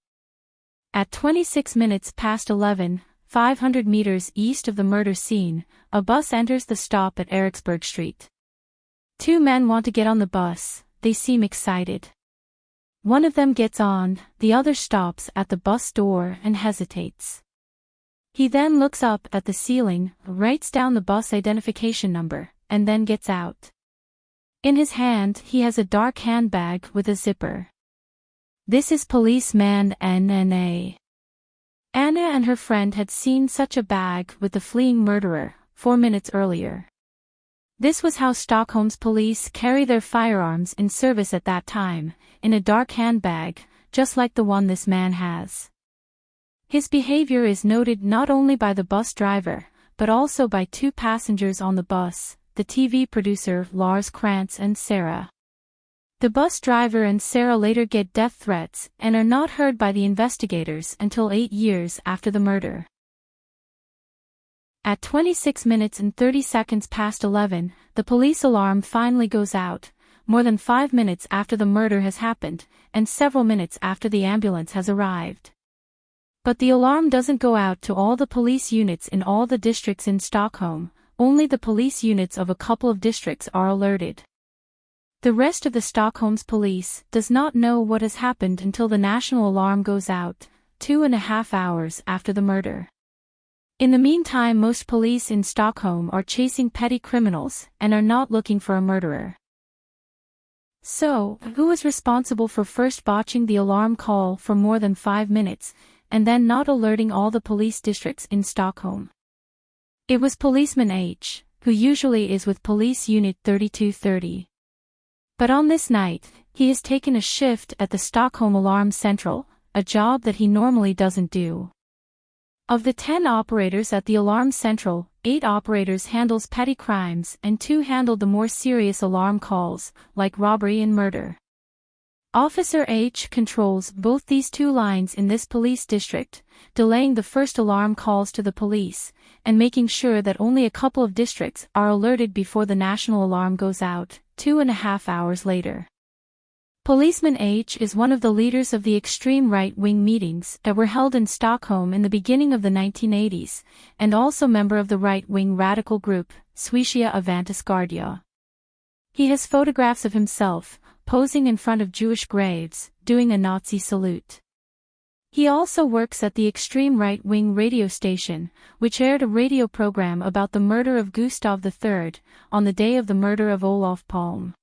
At 26 minutes past 11, 500 meters east of the murder scene, a bus enters the stop at Eriksberg Street. Two men want to get on the bus, they seem excited. One of them gets on, the other stops at the bus door and hesitates. He then looks up at the ceiling, writes down the bus identification number, and then gets out. In his hand he has a dark handbag with a zipper. This is policeman Anna. Anna and her friend had seen such a bag with the fleeing murderer 4 minutes earlier. This was how Stockholm's police carry their firearms in service at that time, in a dark handbag, just like the one this man has. His behavior is noted not only by the bus driver, but also by two passengers on the bus, the TV producer Lars Krantz and Sarah. The bus driver and Sarah later get death threats and are not heard by the investigators until 8 years after the murder. At 26 minutes and 30 seconds past 11, the police alarm finally goes out, more than 5 minutes after the murder has happened, and several minutes after the ambulance has arrived. But the alarm doesn't go out to all the police units in all the districts in Stockholm, only the police units of a couple of districts are alerted. The rest of the Stockholm's police does not know what has happened until the national alarm goes out, 2.5 hours after the murder. In the meantime, most police in Stockholm are chasing petty criminals and are not looking for a murderer. So, who was responsible for first botching the alarm call for more than 5 minutes, and then not alerting all the police districts in Stockholm? It was Policeman H, who usually is with Police Unit 3230. But on this night, he has taken a shift at the Stockholm Alarm Central, a job that he normally doesn't do. Of the 10 operators at the Alarm Central, 8 operators handles petty crimes and 2 handled the more serious alarm calls, like robbery and murder. Officer H controls both these 2 lines in this police district, delaying the first alarm calls to the police, and making sure that only a couple of districts are alerted before the national alarm goes out, 2.5 hours later. Policeman H is one of the leaders of the extreme right-wing meetings that were held in Stockholm in the beginning of the 1980s, and also member of the right-wing radical group, Swisha Avantisgardia. He has photographs of himself, posing in front of Jewish graves, doing a Nazi salute. He also works at the extreme right-wing radio station, which aired a radio program about the murder of Gustav III, on the day of the murder of Olof Palme.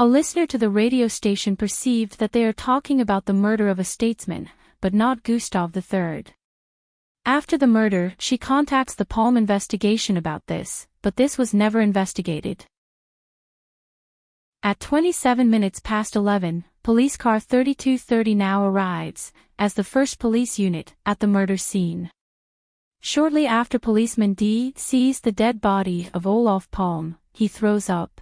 A listener to the radio station perceived that they are talking about the murder of a statesman, but not Gustav III. After the murder, she contacts the Palme investigation about this, but this was never investigated. At 27 minutes past 11, police car 3230 now arrives, as the first police unit, at the murder scene. Shortly after policeman D sees the dead body of Olof Palme, he throws up.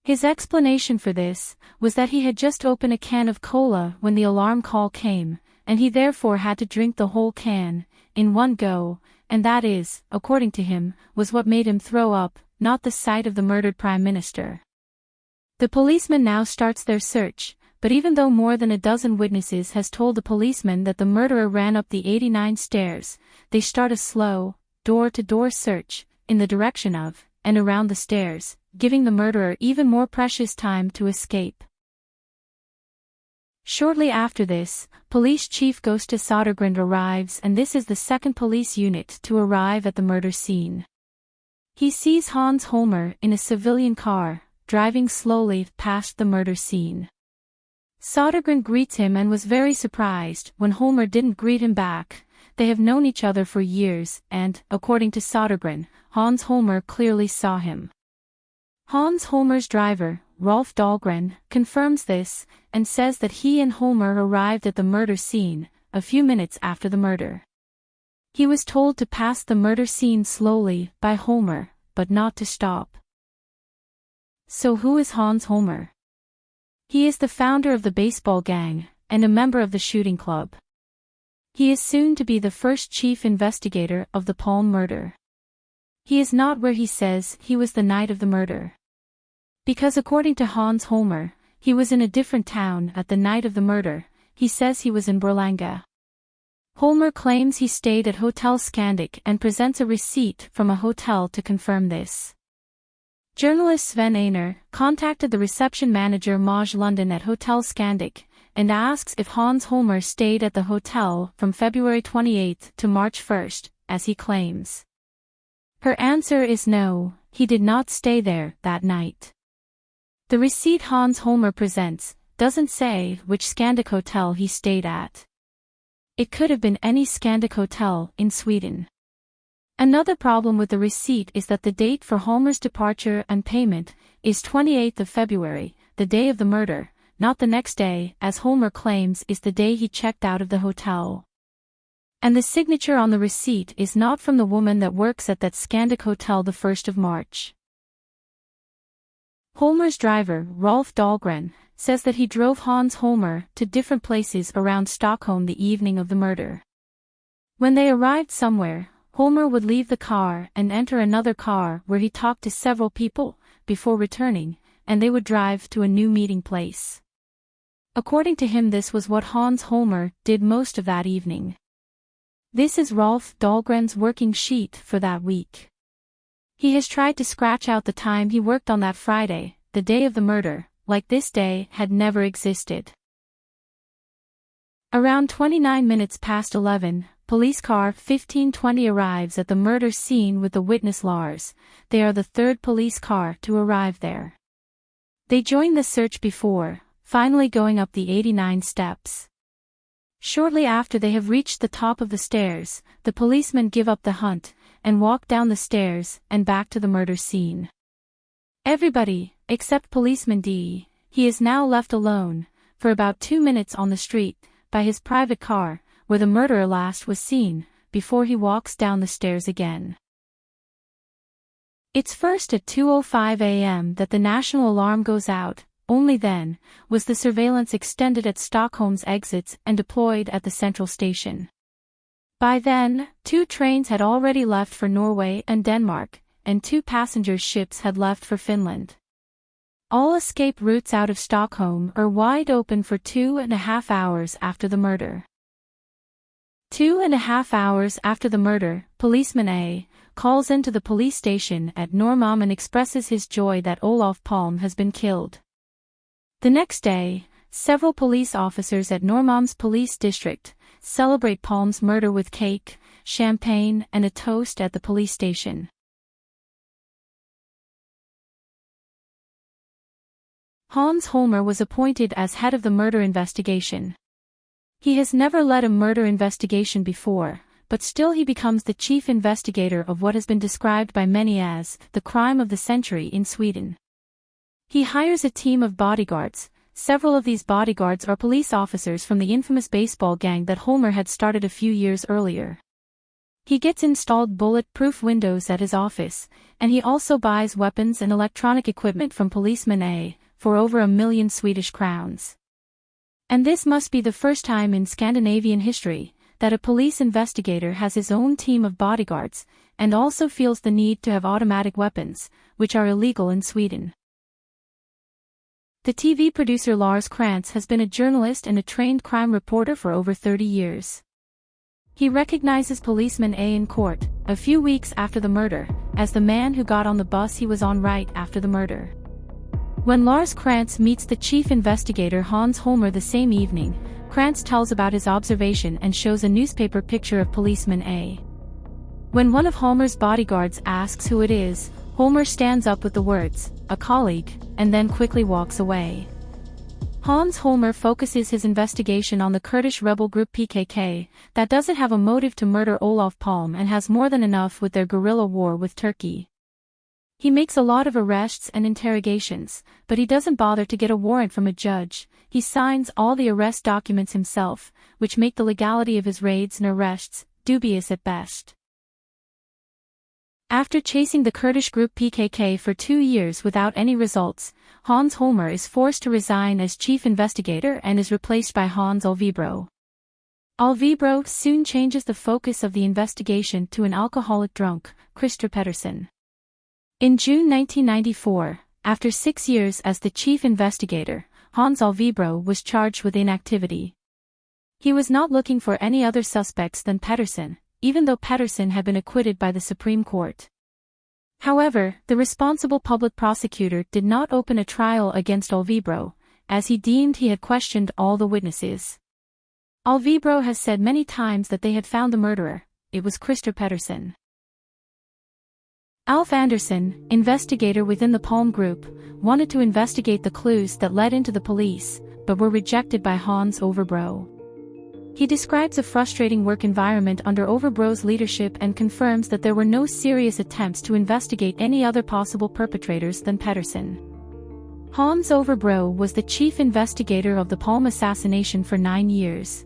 His explanation for this was that he had just opened a can of cola when the alarm call came, and he therefore had to drink the whole can, in one go, and that is, according to him, was what made him throw up, not the sight of the murdered Prime Minister. The policeman now starts their search, but even though more than a dozen witnesses has told the policeman that the murderer ran up the 89 stairs, they start a slow, door-to-door search, in the direction of, and around the stairs, giving the murderer even more precious time to escape. Shortly after this, Police Chief Gösta Södergren arrives, and this is the second police unit to arrive at the murder scene. He sees Hans Holmer in a civilian car, driving slowly past the murder scene. Södergren greets him and was very surprised when Holmer didn't greet him back. They have known each other for years and, according to Södergren, Hans Holmer clearly saw him. Hans Holmer's driver, Rolf Dahlgren, confirms this, and says that he and Holmer arrived at the murder scene, a few minutes after the murder. He was told to pass the murder scene slowly by Holmer, but not to stop. So who is Hans Holmer? He is the founder of the baseball gang, and a member of the shooting club. He is soon to be the first chief investigator of the Palme murder. He is not where he says he was the night of the murder. Because according to Hans Holmer, he was in a different town at the night of the murder. He says he was in Borlänge. Holmer claims he stayed at Hotel Scandic and presents a receipt from a hotel to confirm this. Journalist Sven Einar contacted the reception manager Maj London at Hotel Scandic, and asks if Hans Holmer stayed at the hotel from February 28 to March 1, as he claims. Her answer is no, he did not stay there that night. The receipt Hans Holmer presents doesn't say which Scandic hotel he stayed at. It could have been any Scandic hotel in Sweden. Another problem with the receipt is that the date for Holmer's departure and payment is 28th of February, the day of the murder, not the next day, as Holmer claims is the day he checked out of the hotel. And the signature on the receipt is not from the woman that works at that Scandic hotel the 1st of March. Holmer's driver, Rolf Dahlgren, says that he drove Hans Holmer to different places around Stockholm the evening of the murder. When they arrived somewhere, Holmer would leave the car and enter another car where he talked to several people, before returning, and they would drive to a new meeting place. According to him, this was what Hans Holmer did most of that evening. This is Rolf Dahlgren's working sheet for that week. He has tried to scratch out the time he worked on that Friday, the day of the murder, like this day had never existed. Around 29 minutes past 11, police car 1520 arrives at the murder scene with the witness Lars. They are the third police car to arrive there. They join the search before, finally going up the 89 steps. Shortly after they have reached the top of the stairs, the policemen give up the hunt, and walk down the stairs and back to the murder scene. Everybody, except policeman D, he is now left alone, for about 2 minutes on the street, by his private car, where the murderer last was seen, before he walks down the stairs again. It's first at 2:05 a.m. that the national alarm goes out. Only then was the surveillance extended at Stockholm's exits and deployed at the central station. By then, 2 trains had already left for Norway and Denmark, and 2 passenger ships had left for Finland. All escape routes out of Stockholm are wide open for 2.5 hours after the murder. 2.5 hours after the murder, policeman A calls into the police station at Norremalm and expresses his joy that Olof Palme has been killed. The next day, several police officers at Norrmalm's police district celebrate Palme's murder with cake, champagne, and a toast at the police station. Hans Holmer was appointed as head of the murder investigation. He has never led a murder investigation before, but still he becomes the chief investigator of what has been described by many as the crime of the century in Sweden. He hires a team of bodyguards. Several of these bodyguards are police officers from the infamous baseball gang that Holmer had started a few years earlier. He gets installed bullet-proof windows at his office, and he also buys weapons and electronic equipment from policeman A for over 1 million Swedish crowns. And this must be the first time in Scandinavian history that a police investigator has his own team of bodyguards, and also feels the need to have automatic weapons, which are illegal in Sweden. The TV producer Lars Krantz has been a journalist and a trained crime reporter for over 30 years. He recognizes policeman A in court, a few weeks after the murder, as the man who got on the bus he was on right after the murder. When Lars Krantz meets the chief investigator Hans Holmer the same evening, Krantz tells about his observation and shows a newspaper picture of policeman A. When one of Holmer's bodyguards asks who it is, Holmer stands up with the words, "A colleague," and then quickly walks away. Hans Holmer focuses his investigation on the Kurdish rebel group PKK, that doesn't have a motive to murder Olof Palme and has more than enough with their guerrilla war with Turkey. He makes a lot of arrests and interrogations, but he doesn't bother to get a warrant from a judge. He signs all the arrest documents himself, which make the legality of his raids and arrests dubious at best. After chasing the Kurdish group PKK for 2 years without any results, Hans Holmer is forced to resign as chief investigator and is replaced by Hans Alvebro. Alvebro soon changes the focus of the investigation to an alcoholic drunk, Christer Pettersson. In June 1994, after 6 years as the chief investigator, Hans Alvebro was charged with inactivity. He was not looking for any other suspects than Pettersson, even though Pettersson had been acquitted by the Supreme Court. However, the responsible public prosecutor did not open a trial against Alvebro, as he deemed he had questioned all the witnesses. Alvebro has said many times that they had found the murderer. It was Christer Pettersson. Alf Andersson, investigator within the Palme Group, wanted to investigate the clues that led into the police, but were rejected by Hans Overbro. He describes a frustrating work environment under Overbro's leadership and confirms that there were no serious attempts to investigate any other possible perpetrators than Pettersson. Hans Overbro was the chief investigator of the Palme assassination for 9 years.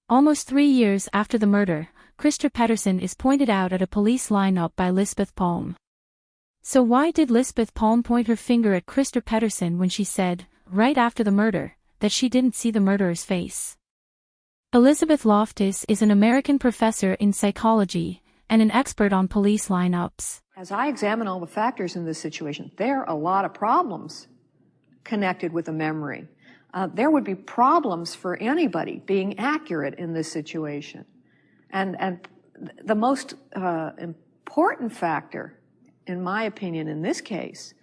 Almost 3 years after the murder, Christer Pettersson is pointed out at a police lineup by Lisbeth Palme. So why did Lisbeth Palme point her finger at Christer Pettersson when she said, right after the murder, that she didn't see the murderer's face? Elizabeth Loftus is an American professor in psychology and an expert on police lineups. As I examine all the factors in this situation, there are a lot of problems connected with the memory. There would be problems for anybody being accurate in this situation. And the most important factor, in my opinion, in this case,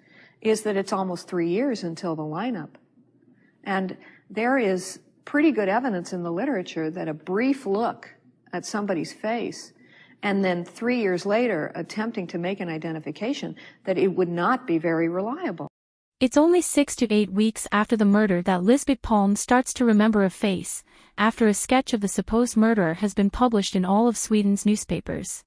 is that it's almost 3 years until the lineup. And there is pretty good evidence in the literature that a brief look at somebody's face and then 3 years later attempting to make an identification, that it would not be very reliable. It's only 6 to 8 weeks after the murder that Lisbeth Palme starts to remember a face, after a sketch of the supposed murderer has been published in all of Sweden's newspapers.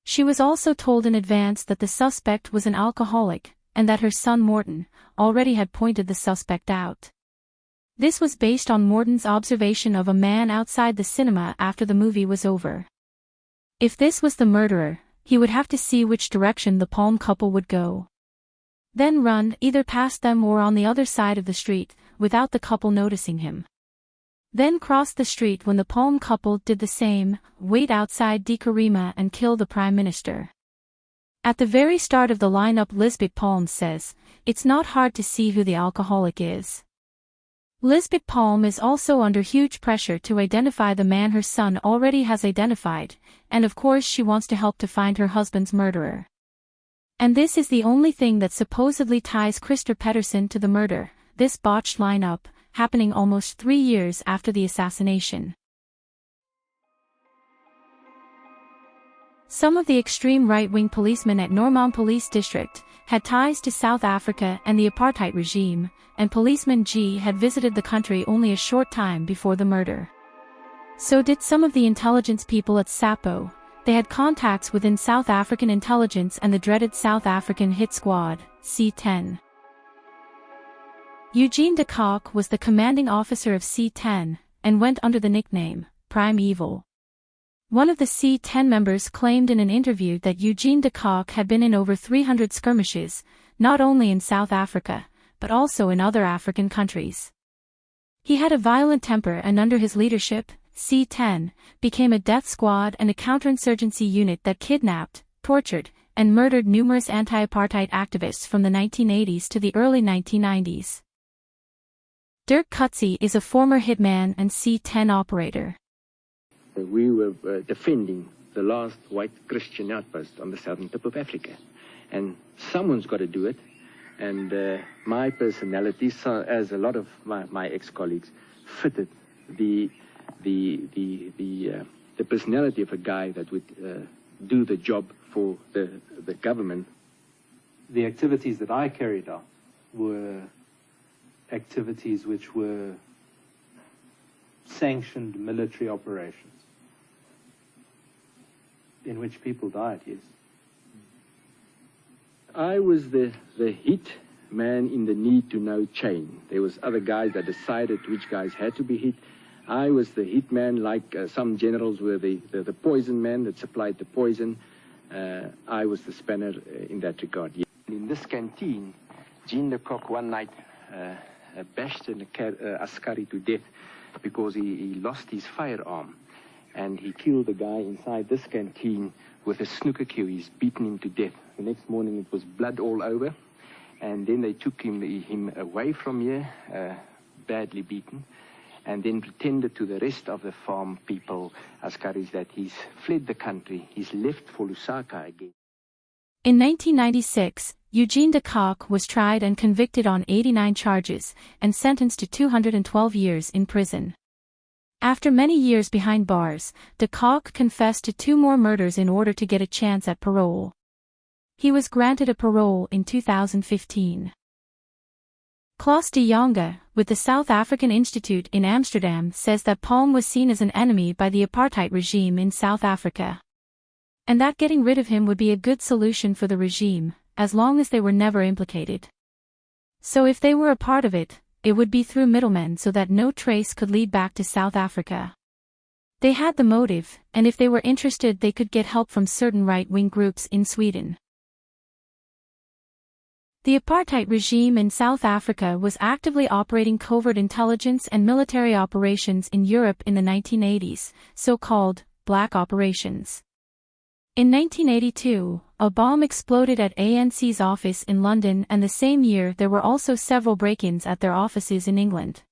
She was also told in advance that the suspect was an alcoholic, and that her son Morten already had pointed the suspect out. This was based on Morten's observation of a man outside the cinema after the movie was over. If this was the murderer, he would have to see which direction the Palme couple would go. Then run either past them or on the other side of the street, without the couple noticing him. Then cross the street when the Palme couple did the same, wait outside De Carema and kill the Prime Minister. At the very start of the lineup, Lisbeth Palme says, it's not hard to see who the alcoholic is. Lisbeth Palme is also under huge pressure to identify the man her son already has identified, and of course she wants to help to find her husband's murderer. And this is the only thing that supposedly ties Christer Pettersson to the murder, this botched lineup, happening almost 3 years after the assassination. Some of the extreme right-wing policemen at Norremalm police district had ties to South Africa and the apartheid regime, and policeman G had visited the country only a short time before the murder. So did some of the intelligence people at SAPO. They had contacts within South African intelligence and the dreaded South African hit squad, C-10. Eugene de Kock was the commanding officer of C-10, and went under the nickname, Prime Evil. One of the C-10 members claimed in an interview that Eugene de Kock had been in over 300 skirmishes, not only in South Africa, but also in other African countries. He had a violent temper, and under his leadership, C-10 became a death squad and a counterinsurgency unit that kidnapped, tortured, and murdered numerous anti-apartheid activists from the 1980s to the early 1990s. Dirk Coetzee is a former hitman and C-10 operator. We were defending the last white Christian outpost on the southern tip of Africa. And someone's got to do it. And my personality, as a lot of my ex-colleagues, fitted the personality of a guy that would do the job for the government. The activities that I carried out were activities which were sanctioned military operations in which people died, yes. I was the hit man in the need-to-know chain. There was other guys that decided which guys had to be hit. I was the hit man, like some generals were the poison man that supplied the poison. I was the spanner in that regard. In this canteen, Jean de Kock one night bashed an askari to death because he lost his firearm. And he killed the guy inside this canteen with a snooker cue. He's beaten him to death. The next morning it was blood all over. And then they took him away from here, badly beaten, and then pretended to the rest of the farm people, Askaris, that he's fled the country. He's left for Lusaka again. In 1996, Eugene de Kock was tried and convicted on 89 charges, and sentenced to 212 years in prison. After many years behind bars, de Kock confessed to 2 more murders in order to get a chance at parole. He was granted a parole in 2015. Klaus de Jonge, with the South African Institute in Amsterdam, says that Palme was seen as an enemy by the apartheid regime in South Africa, and that getting rid of him would be a good solution for the regime, as long as they were never implicated. So if they were a part of it, it would be through middlemen so that no trace could lead back to South Africa. They had the motive, and if they were interested they could get help from certain right-wing groups in Sweden. The apartheid regime in South Africa was actively operating covert intelligence and military operations in Europe in the 1980s, so-called black operations. In 1982, a bomb exploded at ANC's office in London, and the same year there were also several break-ins at their offices in England.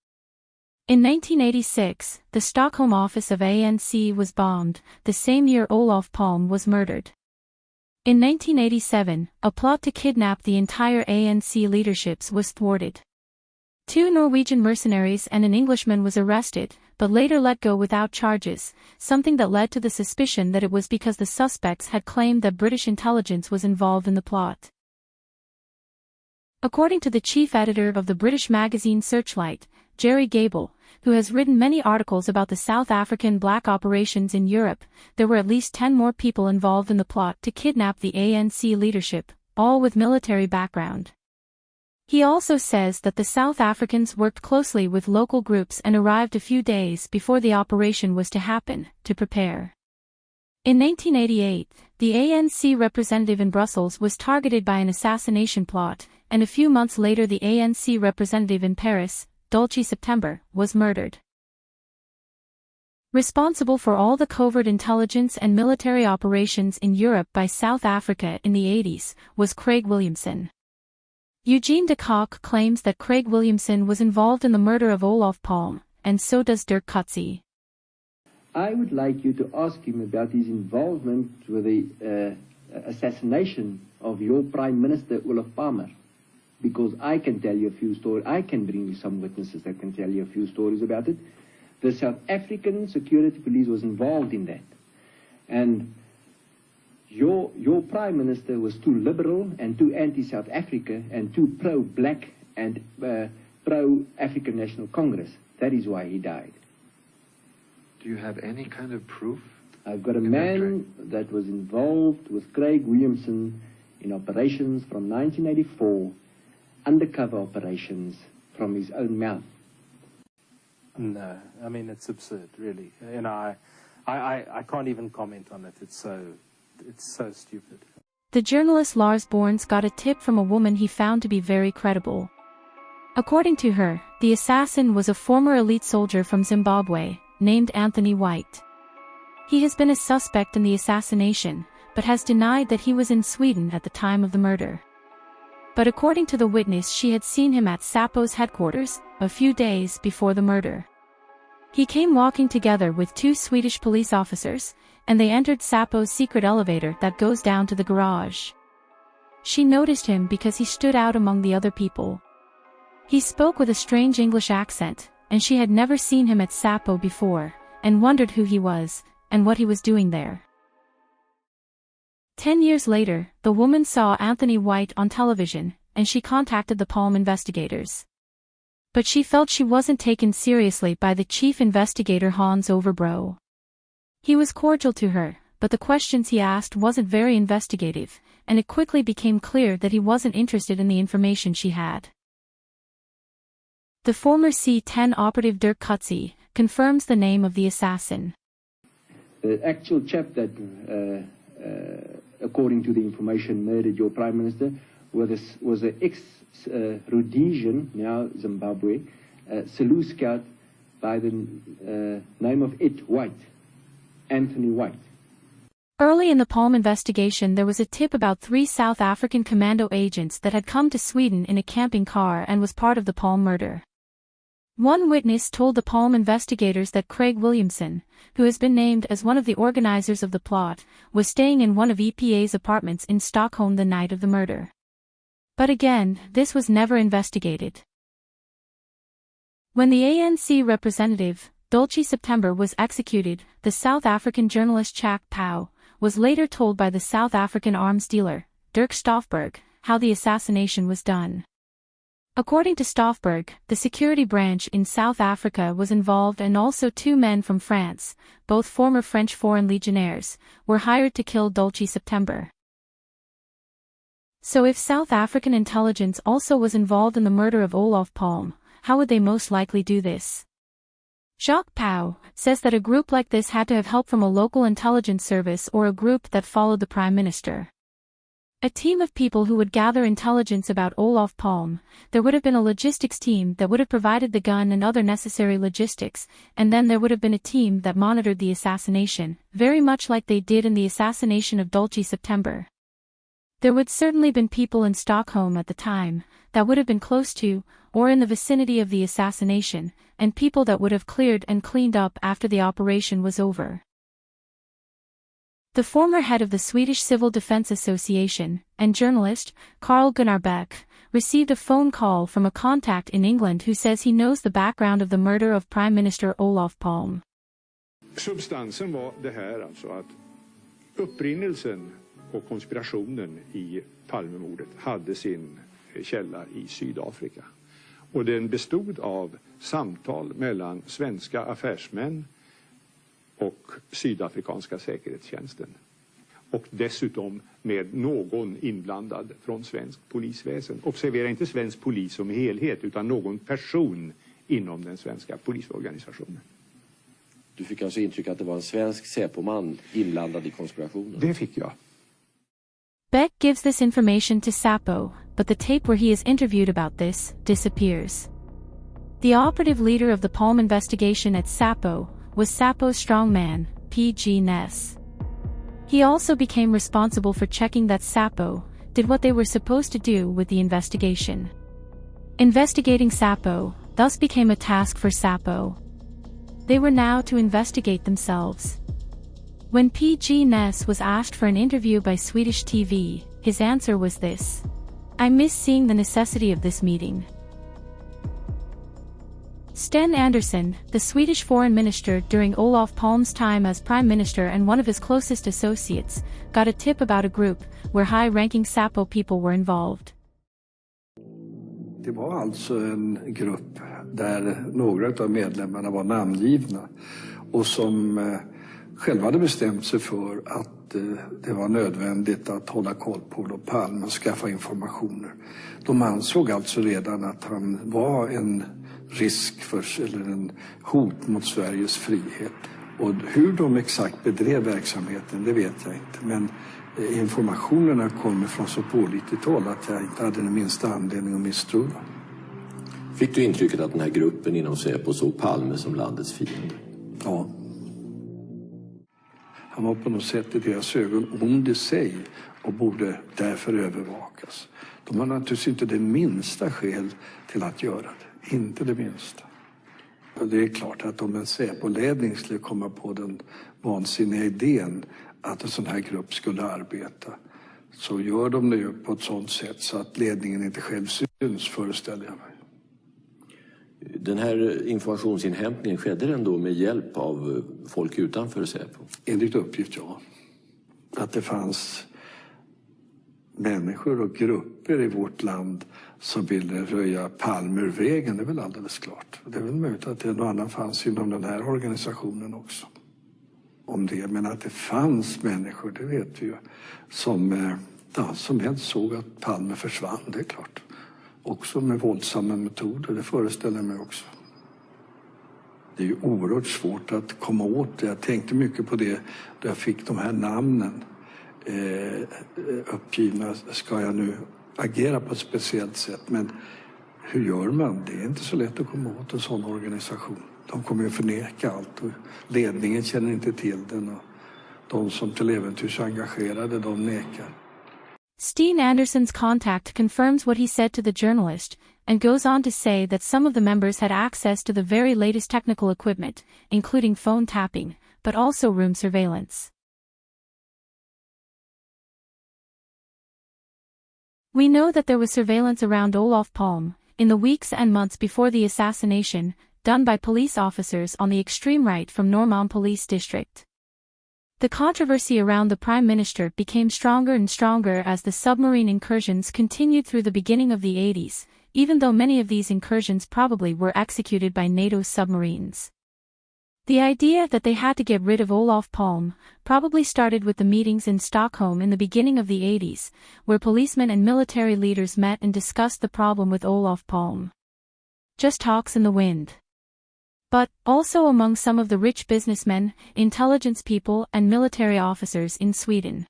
In 1986, the Stockholm office of ANC was bombed. The same year Olof Palme was murdered. In 1987, a plot to kidnap the entire ANC leaderships was thwarted. 2 Norwegian mercenaries and an Englishman was arrested, but later let go without charges, something that led to the suspicion that it was because the suspects had claimed that British intelligence was involved in the plot. According to the chief editor of the British magazine Searchlight, Jerry Gable, who has written many articles about the South African black operations in Europe, there were at least 10 more people involved in the plot to kidnap the ANC leadership, all with military background. He also says that the South Africans worked closely with local groups and arrived a few days before the operation was to happen, to prepare. In 1988, the ANC representative in Brussels was targeted by an assassination plot, and a few months later the ANC representative in Paris, Dulcie September, was murdered. Responsible for all the covert intelligence and military operations in Europe by South Africa in the 80s, was Craig Williamson. Eugene de Kock claims that Craig Williamson was involved in the murder of Olof Palme, and so does Dirk Coetzee. I would like you to ask him about his involvement with the assassination of your Prime Minister, Olof Palme, because I can tell you a few stories. I can bring you some witnesses that can tell you a few stories about it. The South African Security Police was involved in that. And your Prime Minister was too liberal and too anti-South Africa and too pro-black and pro-African National Congress. That is why he died. Do you have any kind of proof? I've got a man that was involved with Craig Williamson in operations from 1984, undercover operations from his own mouth. No, I mean, it's absurd, really. And I can't even comment on it. It's so stupid. The journalist Lars Borns got a tip from a woman he found to be very credible. According to her, the assassin was a former elite soldier from Zimbabwe, named Anthony White. He has been a suspect in the assassination, but has denied that he was in Sweden at the time of the murder. But according to the witness, she had seen him at Säpo's headquarters a few days before the murder. He came walking together with 2 Swedish police officers, and they entered Säpo's secret elevator that goes down to the garage. She noticed him because he stood out among the other people. He spoke with a strange English accent, and she had never seen him at Säpo before, and wondered who he was, and what he was doing there. 10 years later, the woman saw Anthony White on television, and she contacted the Palme investigators. But she felt she wasn't taken seriously by the chief investigator Hans Overbro. He was cordial to her, but the questions he asked wasn't very investigative, and it quickly became clear that he wasn't interested in the information she had. The former C-10 operative Dirk Coetzee confirms the name of the assassin. The actual chap that, according to the information, murdered your Prime Minister was an ex-Rhodesian, now Zimbabwe, Selous scout by the name of Anthony White. Early in the Palme investigation, there was a tip about 3 South African commando agents that had come to Sweden in a camping car and was part of the Palme murder. One witness told the Palme investigators that Craig Williamson, who has been named as one of the organizers of the plot, was staying in one of EPA's apartments in Stockholm the night of the murder. But again, this was never investigated. When the ANC representative, Dulcie September, was executed, the South African journalist Jack Pauw was later told by the South African arms dealer, Dirk Stoffberg, how the assassination was done. According to Stoffberg, the security branch in South Africa was involved, and also 2 men from France, both former French Foreign Legionnaires, were hired to kill Dulcie September. So if South African intelligence also was involved in the murder of Olof Palme, how would they most likely do this? Jacques Pauw says that a group like this had to have help from a local intelligence service or a group that followed the Prime Minister. A team of people who would gather intelligence about Olof Palme. There would have been a logistics team that would have provided the gun and other necessary logistics, and then there would have been a team that monitored the assassination, very much like they did in the assassination of Dulcie September. There would certainly been people in Stockholm at the time that would have been close to, or in the vicinity of the assassination, and people that would have cleared and cleaned up after the operation was over. The former head of the Swedish Civil Defense Association, and journalist, Carl Gunnar Beck, received a phone call from a contact in England who says he knows the background of the murder of Prime Minister Olof Palme. Substansen var det här alltså att upprinnelsen och konspirationen i Palmemordet hade sin källa i Sydafrika. Och den bestod av samtal mellan svenska affärsmän och sydafrikanska säkerhetstjänsten. Och dessutom med någon inblandad från svensk polisväsen. Observera inte svensk polis som helhet utan någon person inom den svenska polisorganisationen. Du fick alltså intryck att det var en svensk säpoman inblandad i konspirationen? Det fick jag. Beck gives this information to Säpo, but the tape where he is interviewed about this disappears. The operative leader of the Palme investigation at Säpo was Säpo's strongman, P.G. Ness. He also became responsible for checking that Säpo did what they were supposed to do with the investigation. Investigating Säpo thus became a task for Säpo. They were now to investigate themselves. When P.G. Ness was asked for an interview by Swedish TV, his answer was this: "I miss seeing the necessity of this meeting." Sten Andersson, the Swedish foreign minister during Olof Palme's time as prime minister and one of his closest associates, got a tip about a group where high-ranking Säpo people were involved. Det var alltså en grupp där några av medlemmarna var namngivna och som själva hade bestämt sig för att det var nödvändigt att hålla koll på Olof Palme och skaffa informationer. De ansåg alltså redan att han var en risk för, eller en hot mot Sveriges frihet. Och hur de exakt bedrev verksamheten, det vet jag inte. Men informationerna kommer från så pålitligt håll att jag inte hade den minsta anledning att misstro dem. Fick du intrycket att den här gruppen inom Säpo såg Palme som landets fiende? Ja. Han var på något sätt i deras ögon ond i sig och borde därför övervakas. De har naturligtvis inte det minsta skäl till att göra det. Inte det minsta. Och det är klart att om en Säpo-ledning skulle komma på den vansinniga idén att en sån här grupp skulle arbeta, så gör de det ju på ett sådant sätt så att ledningen inte själv syns, föreställer jag mig. Den här informationsinhämtningen skedde den då med hjälp av folk utanför Säpo? Enligt uppgift, ja. Att det fanns människor och grupper i vårt land som ville röja Palme ur vägen, det är väl alldeles klart. Det är väl möjligt att en och annan fanns inom den här organisationen också. Om det, men att det fanns människor, det vet vi ju, som helst såg att Palme försvann, det är klart. Också med våldsamma metoder, det föreställer mig också. Det är ju oerhört svårt att komma åt det. Jag tänkte mycket på det då jag fick de här namnen uppgivna. Ska jag nu agera på ett speciellt sätt? Men hur gör man? Det är inte så lätt att komma åt en sån organisation. De kommer ju förneka allt och ledningen känner inte till den och de som till äventyrs är engagerade, de nekar. Sten Andersson's contact confirms what he said to the journalist, and goes on to say that some of the members had access to the very latest technical equipment, including phone tapping, but also room surveillance. We know that there was surveillance around Olof Palme, in the weeks and months before the assassination, done by police officers on the extreme right from Norremalm police district. The controversy around the Prime Minister became stronger and stronger as the submarine incursions continued through the beginning of the 80s, even though many of these incursions probably were executed by NATO submarines. The idea that they had to get rid of Olof Palme probably started with the meetings in Stockholm in the beginning of the 80s, where policemen and military leaders met and discussed the problem with Olof Palme. Just talks in the wind. But, also among some of the rich businessmen, intelligence people and military officers in Sweden.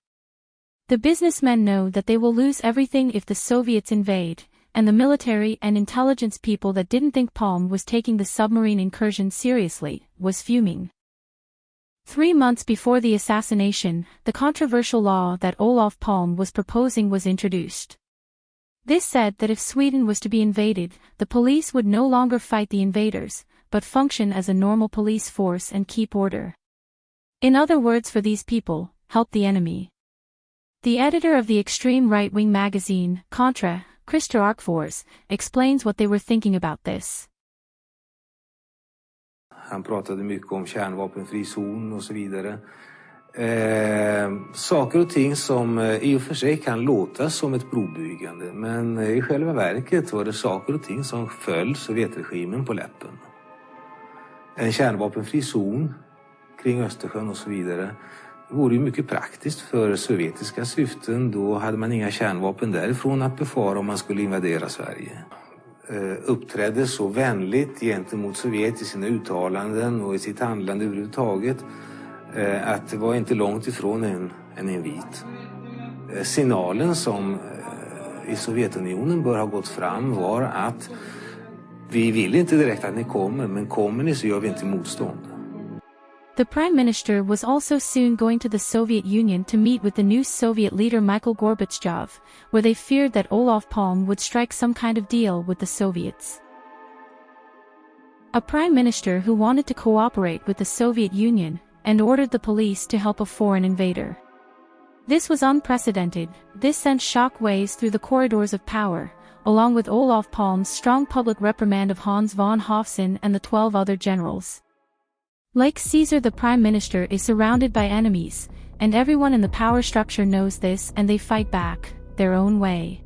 The businessmen know that they will lose everything if the Soviets invade, and the military and intelligence people that didn't think Palme was taking the submarine incursion seriously, was fuming. 3 months before the assassination, the controversial law that Olof Palme was proposing was introduced. This said that if Sweden was to be invaded, the police would no longer fight the invaders, but function as a normal police force and keep order. In other words, for these people, help the enemy. The editor of the extreme right-wing magazine, Contra, Christer Arkfors, explains what they were thinking about this. Han pratade mycket om kärnvapenfri zon och så vidare. Saker och ting som i och för sig kan låta som ett brobyggande, men i själva verket var det saker och ting som föll Sovjetregimen på läppen. En kärnvapenfri zon kring Östersjön och så vidare vore ju mycket praktiskt för sovjetiska syften. Då hade man inga kärnvapen därifrån att befara om man skulle invadera Sverige. Uppträdde så vänligt gentemot Sovjet i sina uttalanden och i sitt handlande överhuvudtaget att det var inte långt ifrån en invit. Signalen som i Sovjetunionen bör ha gått fram var att vi vill inte direkt att ni kommer, men kommer ni så gör vi inte motstånd. The Prime Minister was also soon going to the Soviet Union to meet with the new Soviet leader Mikhail Gorbachev, where they feared that Olof Palme would strike some kind of deal with the Soviets. A Prime Minister who wanted to cooperate with the Soviet Union, and ordered the police to help a foreign invader. This was unprecedented. This sent shock waves through the corridors of power. along with Olof Palme's strong public reprimand of Hans von Hofsen and the 12 other generals. Like Caesar, the prime minister is surrounded by enemies, and everyone in the power structure knows this, and they fight back, their own way.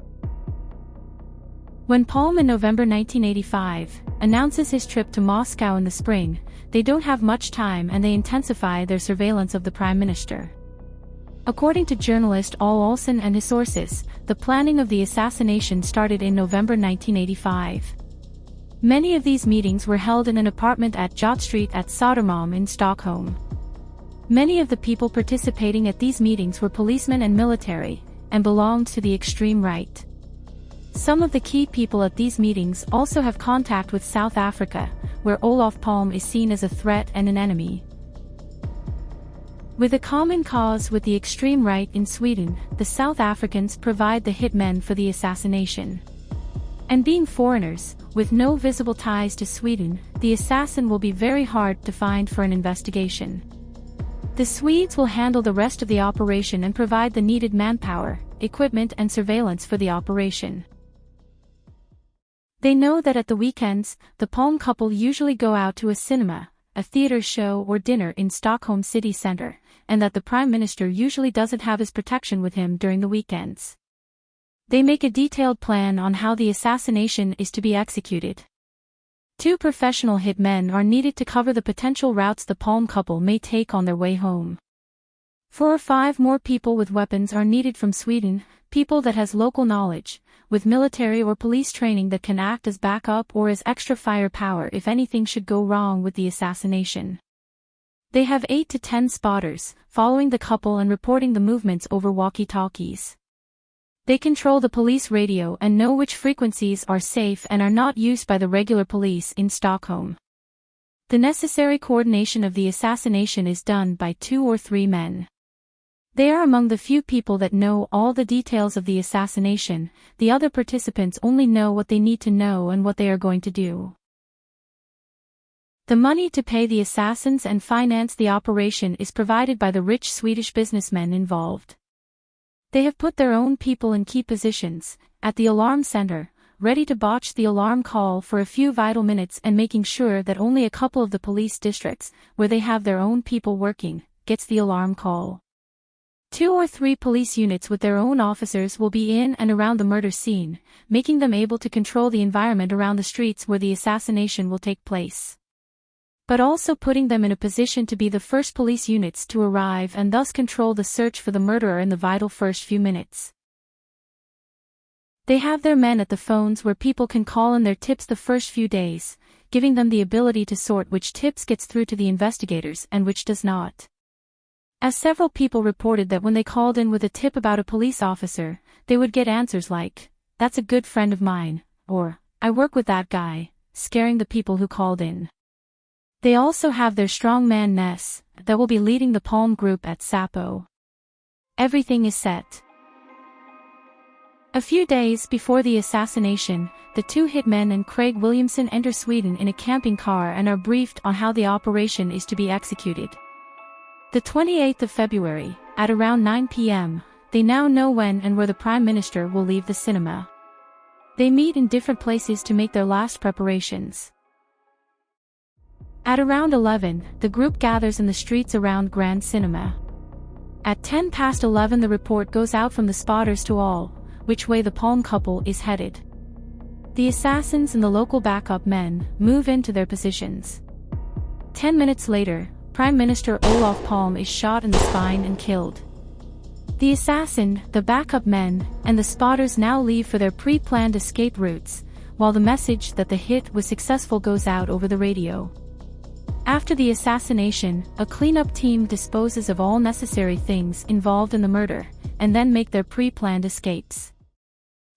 When Palme in November 1985 announces his trip to Moscow in the spring, they don't have much time and they intensify their surveillance of the prime minister. According to journalist Al Olsen and his sources, the planning of the assassination started in November 1985. Many of these meetings were held in an apartment at Jott Street at Norremalm in Stockholm. Many of the people participating at these meetings were policemen and military, and belonged to the extreme right. Some of the key people at these meetings also have contact with South Africa, where Olof Palme is seen as a threat and an enemy. With a common cause with the extreme right in Sweden, the South Africans provide the hitmen for the assassination. And being foreigners, with no visible ties to Sweden, the assassin will be very hard to find for an investigation. The Swedes will handle the rest of the operation and provide the needed manpower, equipment and surveillance for the operation. They know that at the weekends, the Palme couple usually go out to a cinema, a theater show or dinner in Stockholm city center, and that the prime minister usually doesn't have his protection with him during the weekends. They make a detailed plan on how the assassination is to be executed. 2 professional hitmen are needed to cover the potential routes the Palme couple may take on their way home. 4 or 5 more people with weapons are needed from Sweden, people that has local knowledge, with military or police training that can act as backup or as extra firepower if anything should go wrong with the assassination. They have 8 to 10 spotters, following the couple and reporting the movements over walkie-talkies. They control the police radio and know which frequencies are safe and are not used by the regular police in Stockholm. The necessary coordination of the assassination is done by 2 or 3 men. They are among the few people that know all the details of the assassination. The other participants only know what they need to know and what they are going to do. The money to pay the assassins and finance the operation is provided by the rich Swedish businessmen involved. They have put their own people in key positions, at the alarm center, ready to botch the alarm call for a few vital minutes and making sure that only a couple of the police districts, where they have their own people working, gets the alarm call. 2 or 3 police units with their own officers will be in and around the murder scene, making them able to control the environment around the streets where the assassination will take place. But also putting them in a position to be the first police units to arrive and thus control the search for the murderer in the vital first few minutes. They have their men at the phones where people can call in their tips the first few days, giving them the ability to sort which tips gets through to the investigators and which does not. As several people reported that when they called in with a tip about a police officer, they would get answers like, "That's a good friend of mine," or, "I work with that guy," scaring the people who called in. They also have their strongman Ness, that will be leading the Palme group at Säpo. Everything is set. A few days before the assassination, the 2 hitmen and Craig Williamson enter Sweden in a camping car and are briefed on how the operation is to be executed. The 28th of February, at around 9 p.m., they now know when and where the Prime Minister will leave the cinema. They meet in different places to make their last preparations. At around 11, the group gathers in the streets around Grand Cinema. At 10 past 11 the report goes out from the spotters to all, which way the Palme couple is headed. The assassins and the local backup men move into their positions. 10 minutes later, Prime Minister Olof Palme is shot in the spine and killed. The assassin, the backup men, and the spotters now leave for their pre-planned escape routes, while the message that the hit was successful goes out over the radio. After the assassination, a cleanup team disposes of all necessary things involved in the murder, and then make their pre-planned escapes.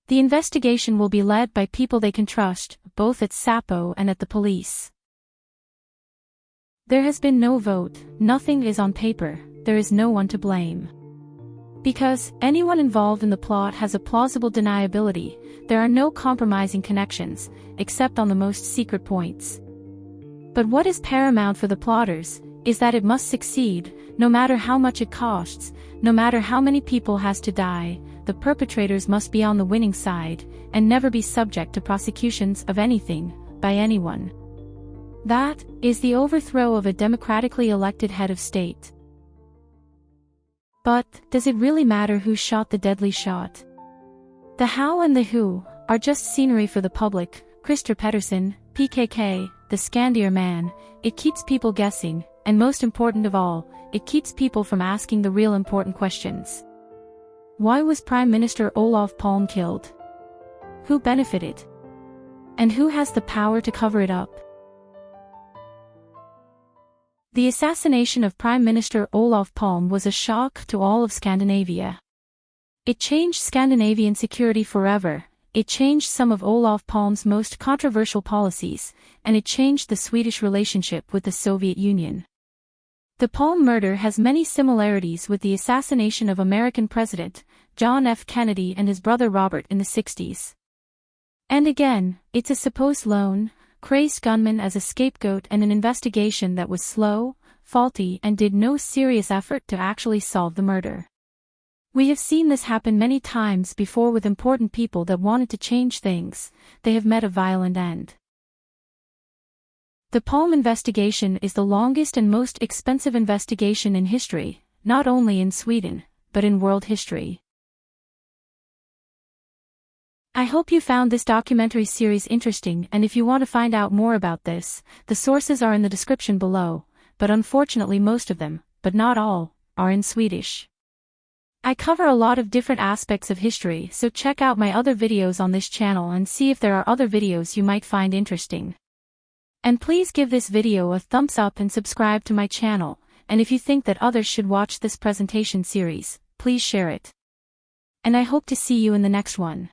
The investigation will be led by people they can trust, both at Säpo and at the police. There has been no vote, nothing is on paper, there is no one to blame. Because anyone involved in the plot has a plausible deniability, there are no compromising connections, except on the most secret points. But what is paramount for the plotters, is that it must succeed, no matter how much it costs, no matter how many people has to die, the perpetrators must be on the winning side, and never be subject to prosecutions of anything, by anyone. That is the overthrow of a democratically elected head of state. But, does it really matter who shot the deadly shot? The how and the who are just scenery for the public. Christer Pettersson, PKK, the Skandier man. It keeps people guessing, and most important of all, it keeps people from asking the real important questions. Why was Prime Minister Olof Palme killed? Who benefited? And who has the power to cover it up? The assassination of Prime Minister Olof Palme was a shock to all of Scandinavia. It changed Scandinavian security forever, it changed some of Olof Palme's most controversial policies, and it changed the Swedish relationship with the Soviet Union. The Palme murder has many similarities with the assassination of American President John F. Kennedy and his brother Robert in the 60s. And again, it's a supposed lone, crazed gunman as a scapegoat and an investigation that was slow, faulty and did no serious effort to actually solve the murder. We have seen this happen many times before with important people that wanted to change things. They have met a violent end. The Palme investigation is the longest and most expensive investigation in history, not only in Sweden, but in world history. I hope you found this documentary series interesting, and if you want to find out more about this, the sources are in the description below, but unfortunately most of them, but not all, are in Swedish. I cover a lot of different aspects of history, so check out my other videos on this channel and see if there are other videos you might find interesting. And please give this video a thumbs up and subscribe to my channel, and if you think that others should watch this presentation series, please share it. And I hope to see you in the next one.